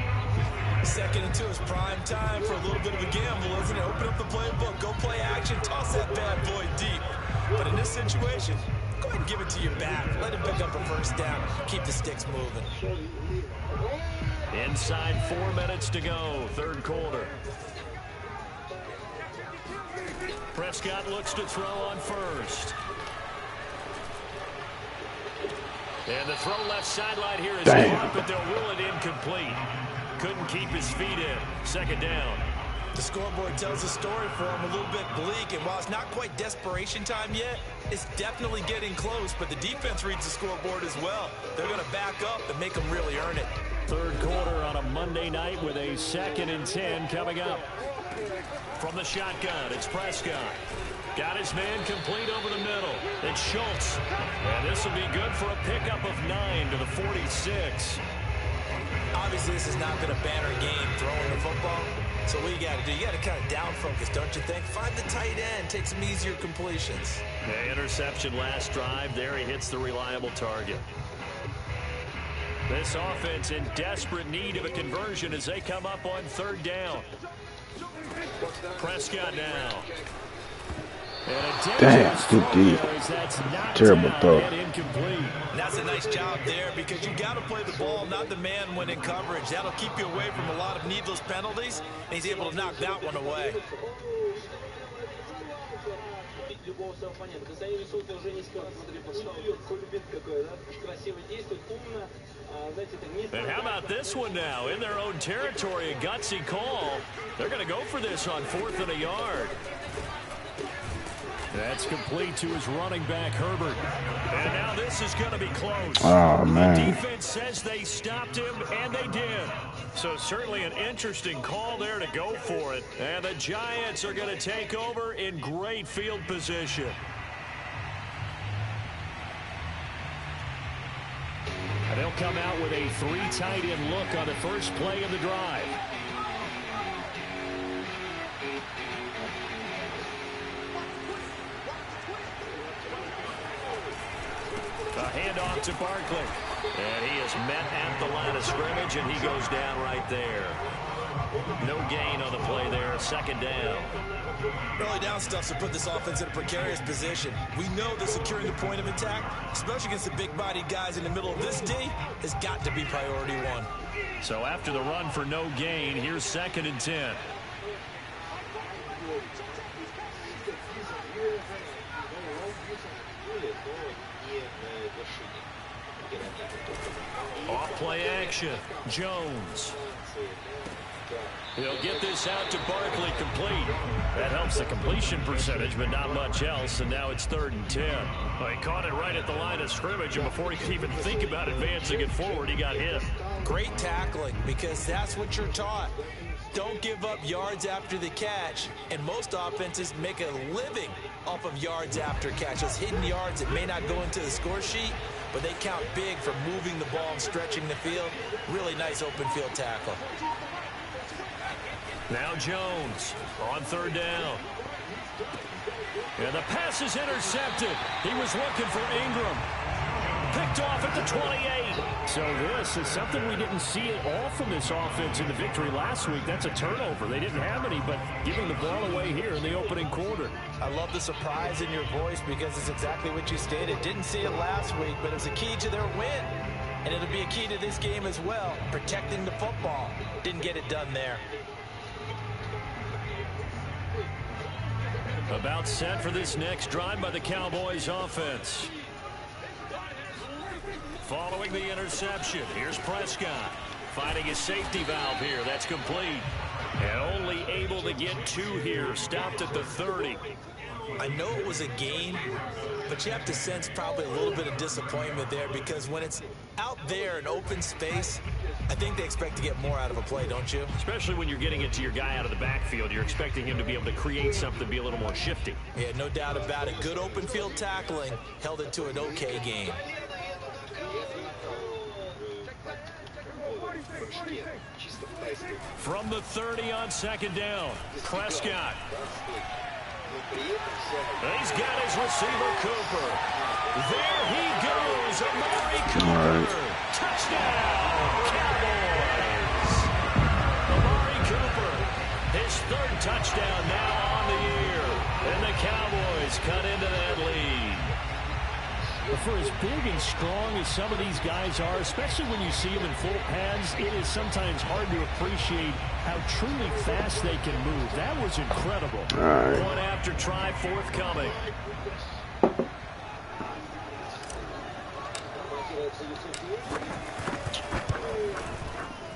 S5: 2nd and 2 is prime time for a little bit of a gamble, isn't it? Open up the playbook, go play action, toss that bad boy deep. But in this situation, go give it to your back. Let him pick up a first down. Keep the sticks moving.
S4: Inside 4 minutes to go, third quarter. Prescott looks to throw on first. And the throw left sideline here is caught, but they'll rule it incomplete. Couldn't keep his feet in. Second down.
S5: The scoreboard tells a story for him, a little bit bleak, and while it's not quite desperation time yet, it's definitely getting close, but the defense reads the scoreboard as well. They're going to back up and make them really earn it.
S4: Third quarter on a Monday night with a 2nd and 10 coming up. From the shotgun, it's Prescott. Got his man complete over the middle. It's Schultz. And this will be good for a pickup of 9 to the 46.
S5: Obviously, this has not been a banner game throwing the football. So what you got to do, you got to kind of down focus, don't you think? Find the tight end, take some easier completions.
S4: The interception last drive. There he hits the reliable target. This offense in desperate need of a conversion as they come up on third down. Prescott now.
S1: Damn, good deal. Terrible throw.
S5: And that's a nice job there because you got to play the ball, not the man when in coverage. That'll keep you away from a lot of needless penalties, and he's able to knock that one away.
S4: And how about this one now? In their own territory, a gutsy call. They're going to go for this on 4th and a yard. That's complete to his running back, Herbert. And now this is going to be close.
S1: Oh, man.
S4: The defense says they stopped him, and they did. So certainly an interesting call there to go for it. And the Giants are going to take over in great field position. And they'll come out with a 3 tight end look on the first play of the drive. A handoff to Barkley. And he is met at the line of scrimmage, and he goes down right there. No gain on the play there. Second down.
S5: Early down stuff to put this offense in a precarious position. We know that securing the point of attack, especially against the big-bodied guys in the middle of this D, has got to be priority one.
S4: So after the run for no gain, here's 2nd and 10. Off play action. Jones. He'll get this out to Barkley complete. That helps the completion percentage, but not much else, and now it's 3rd and 10. Well, he caught it right at the line of scrimmage, and before he could even think about advancing it forward, he got hit.
S5: Great tackling, because that's what you're taught. Don't give up yards after the catch, and most offenses make a living off of yards after catch. Those hidden yards that may not go into the score sheet, but they count big for moving the ball and stretching the field. Really nice open field tackle.
S4: Now Jones on 3rd down. And the pass is intercepted. He was looking for Ingram. Picked off at the 28. So this is something we didn't see at all from this offense in the victory last week. That's a turnover. They didn't have any, but giving the ball away here in the opening quarter.
S5: I love the surprise in your voice because it's exactly what you stated. Didn't see it last week, but it's a key to their win. And it'll be a key to this game as well, protecting the football. Didn't get it done there.
S4: About set for this next drive by the Cowboys offense. Following the interception, here's Prescott. Finding his safety valve here. That's complete. And only able to get 2 here. Stopped at the 30.
S5: I know it was a gain, but you have to sense probably a little bit of disappointment there because when it's out there in open space, I think they expect to get more out of a play, don't you?
S4: Especially when you're getting it to your guy out of the backfield. You're expecting him to be able to create something, be a little more shifty.
S5: Yeah, no doubt about it. Good open field tackling held it to an okay game.
S4: From the 30 on 2nd down, Prescott. He's got his receiver, Cooper. There he goes, Amari Cooper. Touchdown, Cowboys. Amari Cooper, his 3rd touchdown now on the year. And the Cowboys cut into that lead. For as big and strong as some of these guys are, especially when you see them in full pads, it is sometimes hard to appreciate how truly fast they can move. That was incredible.
S1: Right.
S4: One after try forthcoming.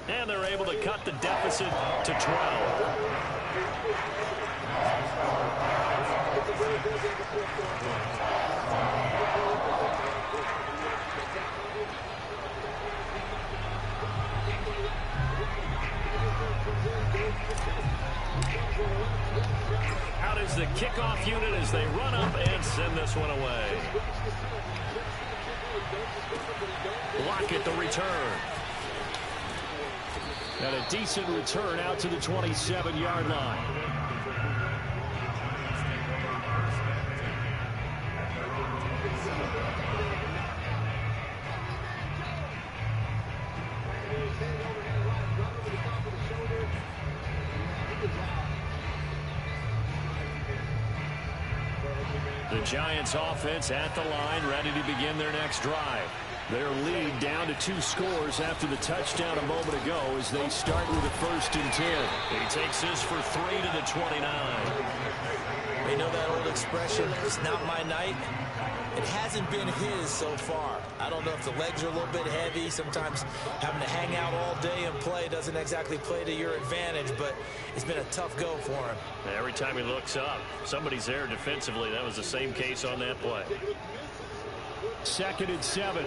S4: And they're able to cut the deficit to 12. Out is the kickoff unit as they run up and send this one away. Lockett the return. And a decent return out to the 27-yard line. The Giants offense at the line, ready to begin their next drive. Their lead down to 2 scores after the touchdown a moment ago as they start with a 1st and 10. He takes this for 3 to the 29.
S5: You know that old expression, it's not my night? It hasn't been his so far. I don't know if the legs are a little bit heavy. Sometimes having to hang out all day and play doesn't exactly play to your advantage, but it's been a tough go for him.
S4: Every time he looks up, somebody's there defensively. That was the same case on that play. 2nd and 7.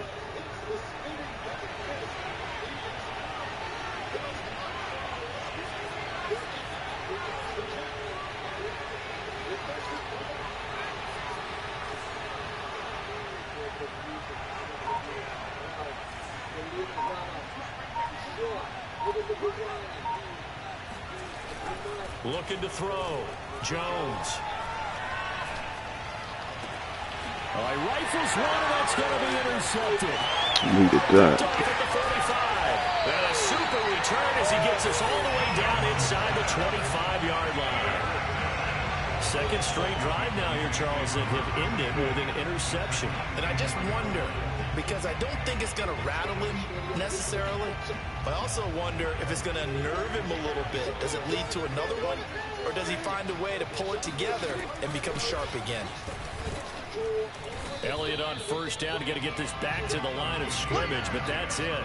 S4: Looking to throw. Jones. He rifles one, and that's going to be intercepted.
S1: Needed that.
S4: Off at the 45. And a super return as he gets us all the way down inside the 25-yard line. 2nd straight drive now here, Charles, that have ended with an interception.
S5: And I just wonder, because I don't think it's going to rattle him necessarily, but I also wonder if it's going to nerve him a little bit. Does it lead to another one, or does he find a way to pull it together and become sharp again?
S4: Elliott on 1st down to get this back to the line of scrimmage, but that's it.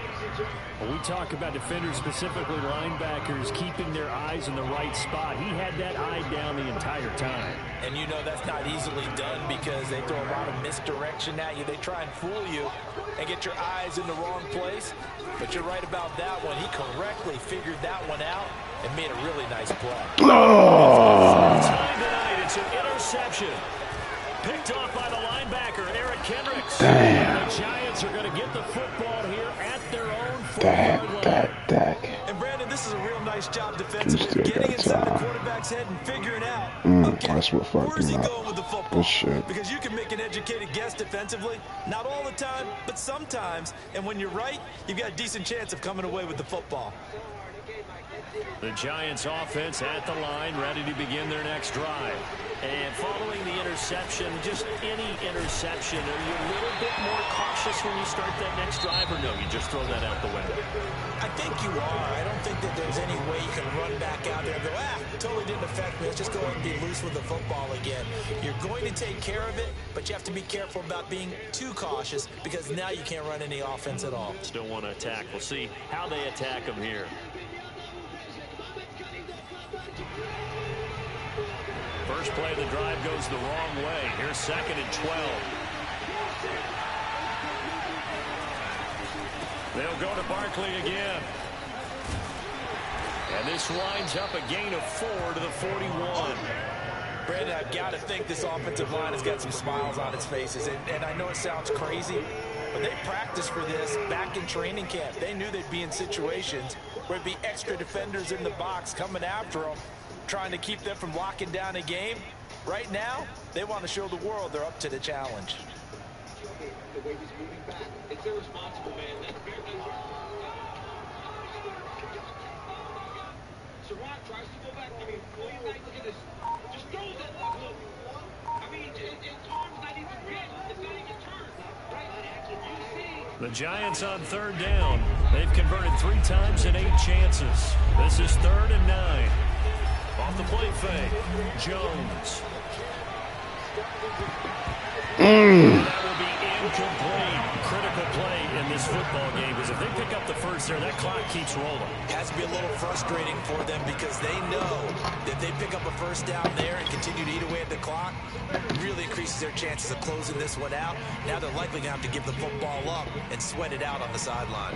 S4: When we talk about defenders, specifically linebackers, keeping their eyes in the right spot, he had that eye down the entire time.
S5: And you know that's not easily done because they throw a lot of misdirection at you. They try and fool you and get your eyes in the wrong place. But you're right about that one. He correctly figured that one out and made a really nice play.
S1: Oh.
S4: Time tonight, it's an interception. Picked off by the linebacker, Eric Kendricks.
S1: Damn.
S4: The Giants are going to get the football here at their own 4-yard line.
S5: And Brandon, this is a real nice job defensively, getting inside the quarterback's head and figuring out, okay,
S1: that's what fucked
S5: where's he
S1: him up.
S5: going with the football?
S1: Good shit.
S5: Because you can make an educated guess defensively, not all the time, but sometimes. And when you're right, you've got a decent chance of coming away with the football.
S4: The Giants offense at the line, ready to begin their next drive. And following the interception, just any interception, are you a little bit more cautious when you start that next drive, or no, you just throw that out the window?
S5: I think you are. I don't think that there's any way you can run back out there and go, totally didn't affect me. Let's just go ahead and be loose with the football again. You're going to take care of it, but you have to be careful about being too cautious because now you can't run any offense at all.
S4: Still want to attack. We'll see how they attack them here. First play of the drive goes the wrong way. Here's 2nd and 12. They'll go to Barkley again. And this winds up a gain of 4 to the 41.
S5: Brandon, I've got to think this offensive line has got some smiles on its faces. And I know it sounds crazy, but they practiced for this back in training camp. They knew they'd be in situations where it'd be extra defenders in the box coming after them, trying to keep them from locking down a game. Right now, they want to show the world they're up to the challenge.
S6: The way he's moving back, it's irresponsible, man. That's very Surratt tries to go back. I mean, going back, look at this. Just throws that look. I mean, his arm's not even bent. It's not even turned.
S4: The Giants on 3rd down. They've converted 3 times in 8 chances. This is 3rd and 9. Off the play fake, Jones. That will be incomplete. Critical play in this football game, because if they pick up the first there, that clock keeps rolling.
S5: It has to be a little frustrating for them because they know that they pick up a first down there and continue to eat away at the clock, really increases their chances of closing this one out. Now they're likely going to have to give the football up and sweat it out on the sideline.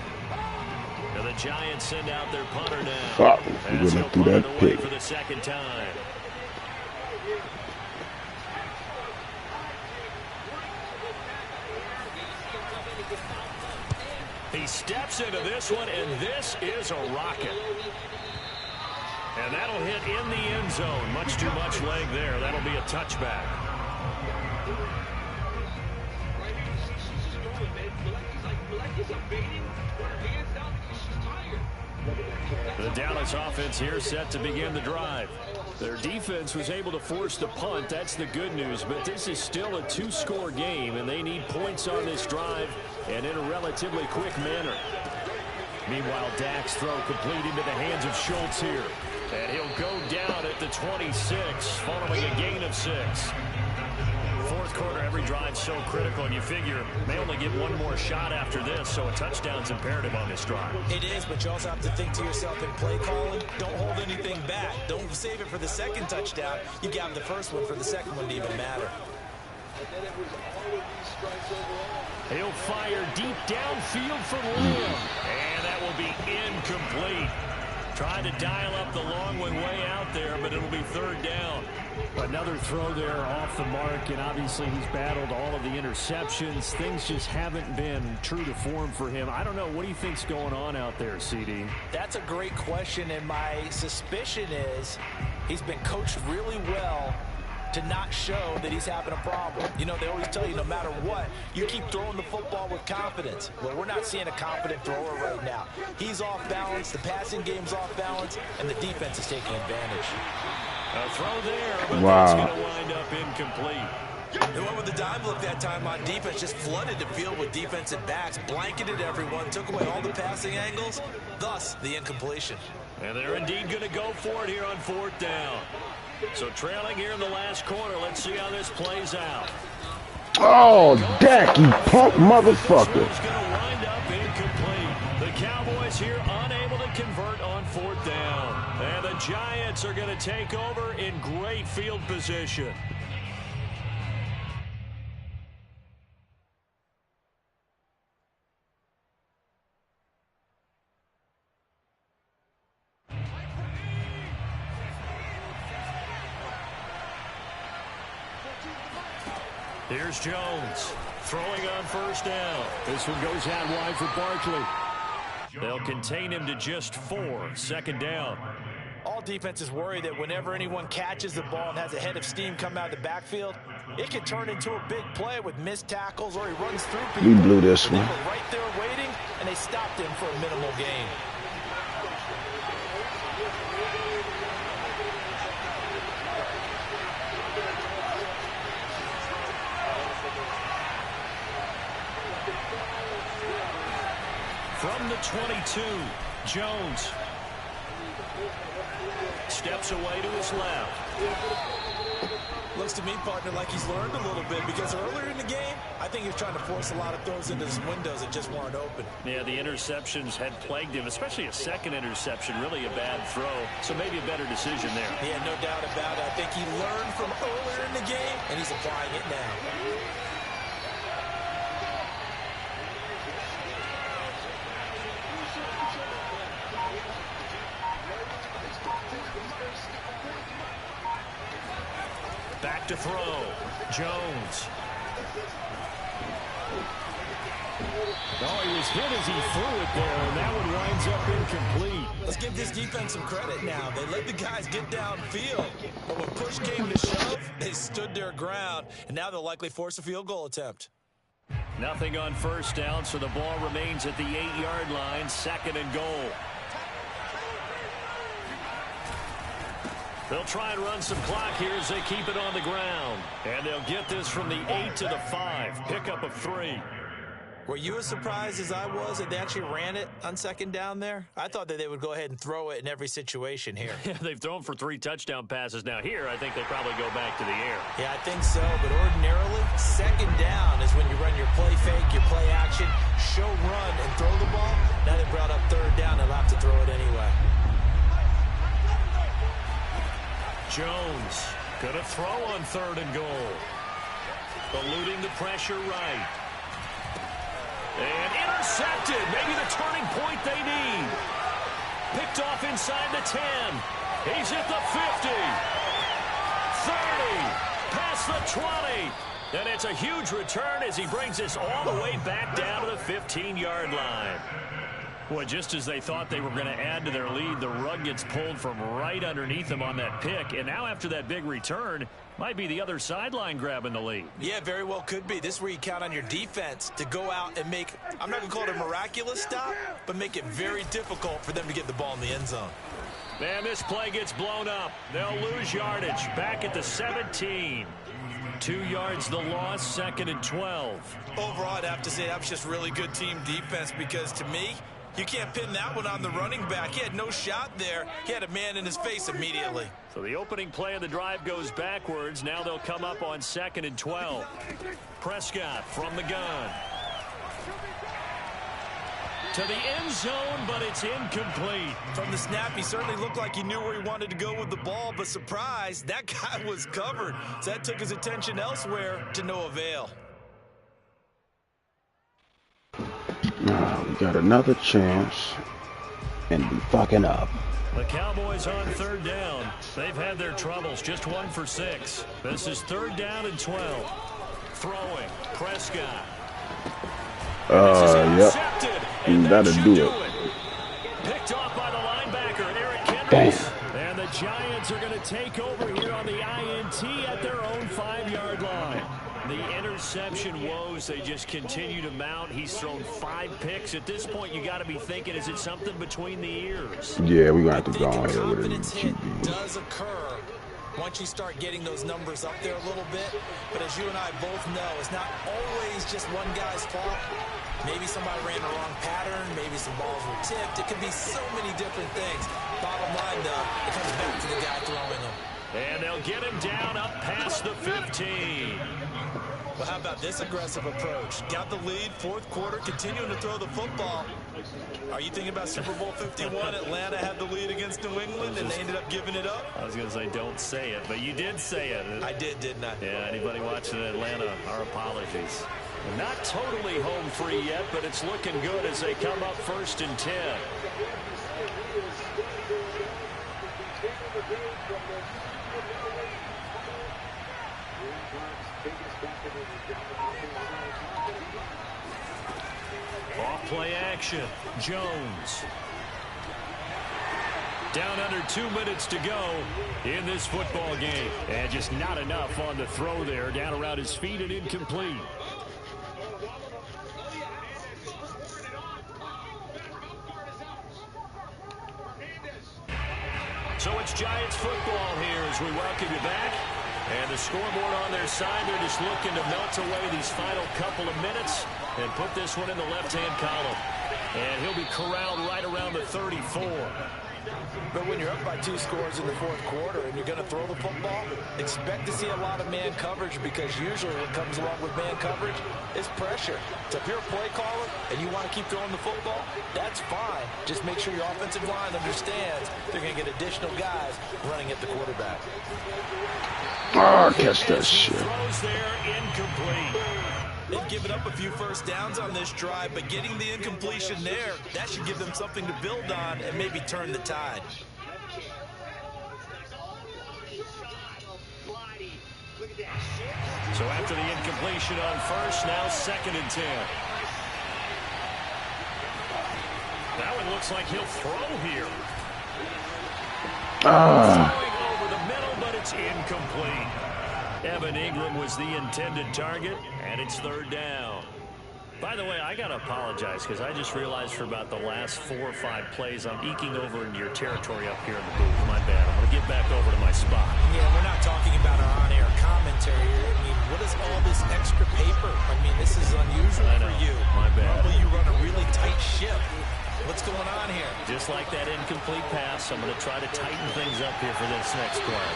S4: And the Giants send out their punter now. As he'll punt it away for the 2nd time. He steps into this one, and this is a rocket. And that'll hit in the end zone. Much too much leg there. That'll be a touchback. The Dallas offense here set to begin the drive. Their defense was able to force the punt. That's the good news. But this is still a 2-score game, and they need points on this drive and in a relatively quick manner. Meanwhile, Dak's throw complete into the hands of Schultz here. And he'll go down at the 26, following a gain of 6. 4th quarter, every drive so critical, and you figure they only get one more shot after this, so a touchdown's imperative on this drive.
S5: It is, but you also have to think to yourself in play calling, don't hold anything back. Don't save it for the 2nd touchdown. You got the first one for the 2nd one to even matter.
S4: He'll fire deep downfield for Lamb, and that will be incomplete. Trying to dial up the long one way out there, but it'll be 3rd down. Another throw there off the mark, and obviously he's battled all of the interceptions. Things just haven't been true to form for him. I don't know. What do you think's going on out there, CD?
S5: That's a great question, and my suspicion is he's been coached really well to not show that he's having a problem. You know, they always tell you no matter what, you keep throwing the football with confidence. Well, we're not seeing a confident thrower right now. He's off balance, the passing game's off balance, and the defense is taking advantage.
S4: A throw there, but that's going to wind up incomplete.
S5: They went with the dive look that time on defense, just flooded the field with defensive backs, blanketed everyone, took away all the passing angles, thus the incompletion.
S4: And they're indeed going to go for it here on 4th down. So trailing here in the last quarter. Let's see how this plays out.
S1: Oh, Dak, you punk motherfucker.
S4: It's going to wind up incomplete. The Cowboys here unable to convert on 4th down. And the Giants are going to take over in great field position. Here's Jones throwing on 1st down. This one goes out wide for Barkley. They'll contain him to just 4. 2nd down.
S5: All defenses worry that whenever anyone catches the ball and has a head of steam come out of the backfield, it can turn into a big play with missed tackles or he runs through people.
S1: We blew this one.
S5: They were right there waiting, and they stopped him for a minimal gain.
S4: From the 22, Jones steps away to his left.
S5: Looks to me, partner, like he's learned a little bit because earlier in the game, I think he was trying to force a lot of throws into his windows that just weren't open.
S4: Yeah, the interceptions had plagued him, especially a 2nd interception, really a bad throw. So maybe a better decision there.
S5: Yeah, no doubt about it. I think he learned from earlier in the game, and he's applying it now.
S4: Back to throw. Jones. Oh, he was hit as he threw it there, and that one winds up incomplete.
S5: Let's give this defense some credit now. They let the guys get downfield, but when push came to shove, they stood their ground, and now they'll likely force a field goal attempt.
S4: Nothing on 1st down, so the ball remains at the 8-yard line, 2nd and goal. They'll try and run some clock here as they keep it on the ground. And they'll get this from the 8 to the 5. Pickup of 3.
S5: Were you as surprised as I was that they actually ran it on second down there? I thought that they would go ahead and throw it in every situation here.
S4: Yeah, they've thrown for 3 touchdown passes. Now here, I think they probably go back to the air.
S5: Yeah, I think so, but ordinarily, second down is when you run your play fake, your play action, show run, and throw the ball. Now they brought up third down, they'll have to throw it anyway.
S4: Jones gonna throw on 3rd and goal. Eluding the pressure right. And intercepted. Maybe the turning point they need. Picked off inside the 10. He's at the 50. 30. Past the 20. And it's a huge return as he brings us all the way back down to the 15-yard line. Well, just as they thought they were going to add to their lead, the rug gets pulled from right underneath them on that pick. And now after that big return, might be the other sideline grabbing the lead.
S5: Yeah, very well could be. This is where you count on your defense to go out and make, I'm not going to call it a miraculous stop, but make it very difficult for them to get the ball in the end zone.
S4: And this play gets blown up. They'll lose yardage. Back at the 17. 2 yards the loss, 2nd and 12.
S5: Overall, I'd have to say that was just really good team defense because to me, you can't pin that one on the running back. He had no shot there. He had a man in his face immediately.
S4: So the opening play of the drive goes backwards. Now they'll come up on 2nd and 12. Prescott from the gun. To the end zone, but it's incomplete.
S5: From the snap, he certainly looked like he knew where he wanted to go with the ball, but surprise, that guy was covered. So that took his attention elsewhere to no avail.
S1: We got another chance and be fucking up.
S4: The Cowboys on 3rd down. They've had their troubles, just 1 for 6. This is 3rd down and 12. Throwing, Prescott.
S1: Yep. That'll do it.
S4: Picked off by the linebacker, Eric Kendricks. And the Giants are going to take over here on the INT at their own 5-yard line. The interception woes, they just continue to mount. He's thrown 5 picks. At this point, you got to be thinking, is it something between the ears?
S1: Yeah, we're going to have to go on here with it.
S5: QB does occur once you start getting those numbers up there a little bit. But as you and I both know, it's not always just one guy's fault. Maybe somebody ran the wrong pattern. Maybe some balls were tipped. It could be so many different things. Bottom line, though, it comes back to the guy throwing them.
S4: And they'll get him down up past the 15.
S5: Well, how about this aggressive approach? Got the lead, 4th quarter, continuing to throw the football. Are you thinking about Super Bowl 51? Atlanta had the lead against New England, and they ended up giving it up?
S4: I was going to say, don't say it, but you did say it.
S5: I did, didn't I?
S4: Yeah, anybody watching Atlanta, our apologies. Not totally home free yet, but it's looking good as they come up 1st and 10. Off play action, Jones. Down under 2 minutes to go in this football game. And just not enough on the throw there. Down around his feet and incomplete. So it's Giants football here as we welcome you back. And the scoreboard on their side, they're just looking to melt away these final couple of minutes and put this one in the left-hand column. And he'll be corralled right around the 34.
S5: But when you're up by 2 scores in the 4th quarter and you're going to throw the football, expect to see a lot of man coverage because usually what comes along with man coverage is pressure. So if you're a play caller and you want to keep throwing the football, that's fine. Just make sure your offensive line understands they're going to get additional guys running at the quarterback.
S1: Oh, catch that shit.
S4: Throws there, incomplete.
S5: They've given up a few first downs on this drive, but getting the incompletion there, that should give them something to build on and maybe turn the tide.
S4: So after the incompletion on 1st, now 2nd and 10. That one looks like he'll throw here. Throwing over the middle, but it's incomplete. Evan Ingram was the intended target, and it's 3rd down. By the way, I got to apologize because I just realized for about the last 4 or 5 plays, I'm eking over into your territory up here in the booth. My bad. I'm going to get back over to my spot.
S5: Yeah, we're not talking about our on-air commentary. I mean, what is all this extra paper? I mean, this is unusual for you.
S4: My bad.
S5: Normally you run a really tight ship. What's going on here?
S4: Just like that incomplete pass, I'm going to try to tighten things up here for this next play.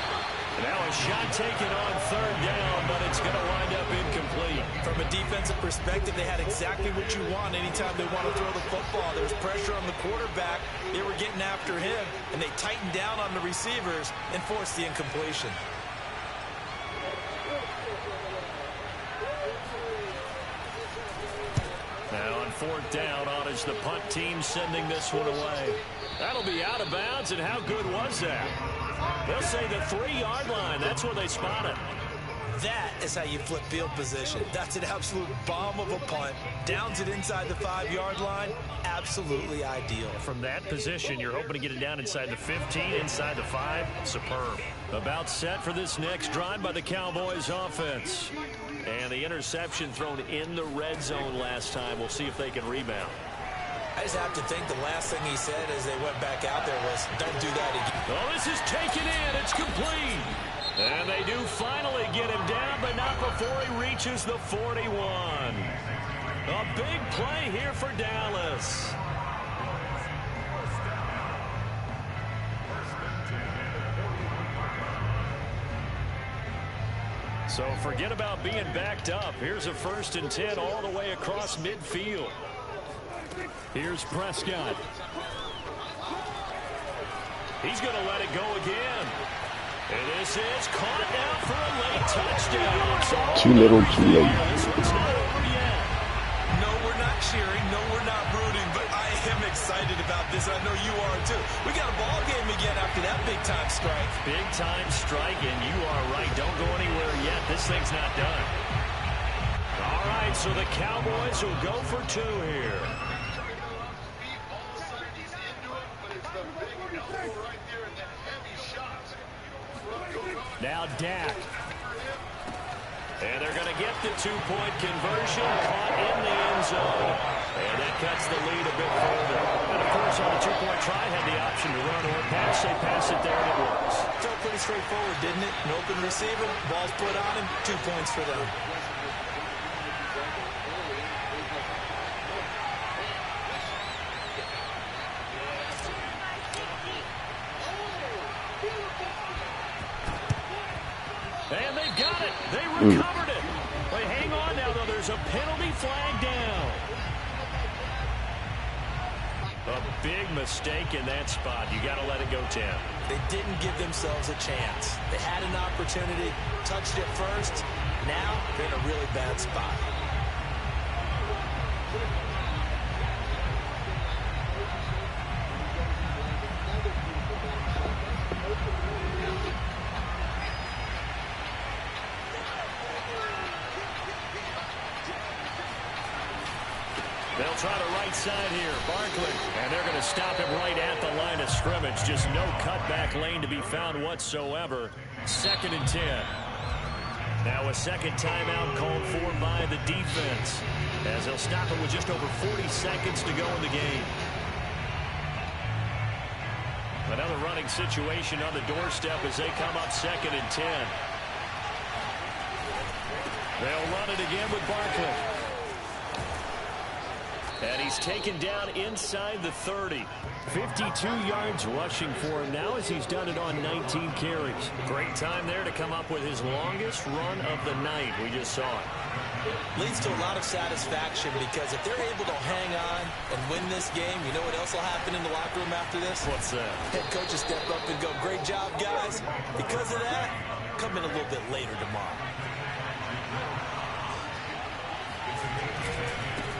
S4: Now a shot taken on 3rd down, but it's going to wind up incomplete.
S5: From a defensive perspective, they had exactly what you want anytime they want to throw the football. There was pressure on the quarterback. They were getting after him, and they tightened down on the receivers and forced the incompletion.
S4: Now on 4th down, Ottage, the punt team sending this one away. That'll be out of bounds, and how good was that? They'll say the 3-yard line. That's where they spot it.
S5: That is how you flip field position. That's an absolute bomb of a punt. Downs it inside the 5-yard line. Absolutely ideal.
S4: From that position, you're hoping to get it down inside the 15, inside the 5. Superb. About set for this next drive by the Cowboys offense. And the interception thrown in the red zone last time. We'll see if they can rebound.
S5: I just have to think the last thing he said as they went back out there was, don't do that again.
S4: Oh, this is taken in. It's complete. And they do finally get him down, but not before he reaches the 41. A big play here for Dallas. So forget about being backed up. Here's a 1st and 10 all the way across midfield. Here's Prescott. He's going to let it go again. And this is caught now for a late touchdown.
S1: Too little, too late.
S4: This one's not over yet.
S5: No, we're not cheering. No, we're not rooting. But I am excited about this. I know you are, too. We got a ball game again after that big-time strike.
S4: Big-time strike, and you are right. Don't go anywhere yet. This thing's not done. All right, so the Cowboys will go for 2 here. Now Dak. And they're going to get the 2-point conversion. Caught in the end zone. And that cuts the lead a bit further. And, of course, on the 2-point try, had the option to run or pass. They pass it there, and it works.
S5: Felt pretty straightforward, didn't it? An open receiver, ball's put on him, 2 points for them.
S4: And they've got it. They recovered it. But hang on now, though. There's a penalty flag down. A big mistake in that spot. You got to let it go, Tim.
S5: They didn't give themselves a chance. They had an opportunity, touched it first. Now they're in a really bad spot.
S4: They'll try the right side here. Barkley. And they're going to stop him right at the line of scrimmage. Just no cutback lane to be found whatsoever. 2nd and 10. Now a second timeout called for by the defense, as they'll stop him with just over 40 seconds to go in the game. Another running situation on the doorstep as they come up 2nd and 10. They'll run it again with Barkley. And he's taken down inside the 30. 52 yards rushing for him now as he's done it on 19 carries. Great time there to come up with his longest run of the night. We just saw it.
S5: Leads to a lot of satisfaction because if they're able to hang on and win this game, you know what else will happen in the locker room after this?
S4: What's that?
S5: Head coach will step up and go, great job, guys. Because of that, come in a little bit later tomorrow.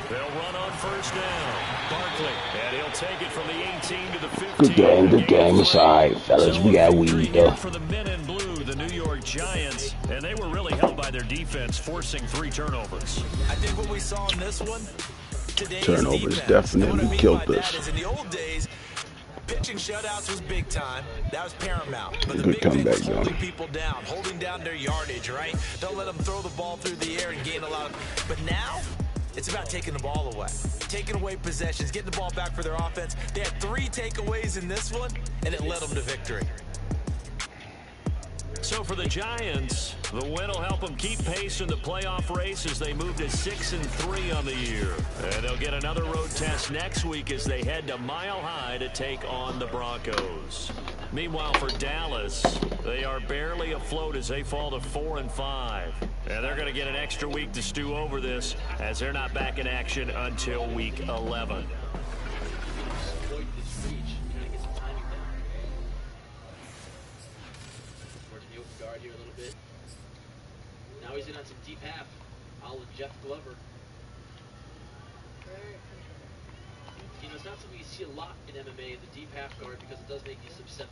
S4: They'll run on 1st down. Barkley, and he'll take it from the 18 to the 15.
S1: Good game. It's all right, fellas. We got weed, though.
S4: For the men in blue, the New York Giants, and they were really helped by their defense, forcing 3 turnovers.
S5: I think what we saw in this one, today's
S1: Turnovers
S5: defense,
S1: definitely killed this.
S5: In the old days, pitching shutouts was big time. That was paramount. But the
S1: Good
S5: big thing was
S1: comeback,
S5: holding
S1: though.
S5: people down, holding down their yardage, right? Don't let them throw the ball through the air and gain a lot of... But now, It's about taking the ball away, taking away possessions, getting the ball back for their offense. They had 3 takeaways in this one, and it led them to victory.
S4: So for the Giants, the win will help them keep pace in the playoff race as they move to 6-3 on the year. And they'll get another road test next week as they head to Mile High to take on the Broncos. Meanwhile, for Dallas, they are barely afloat as they fall to 4-5. And they're going to get an extra week to stew over this as they're not back in action until week 11.
S7: Here a little bit. Now he's in on some deep half. A la Jeff Glover. You know, it's not something you see a lot in MMA, the deep half guard, because it does make you susceptible.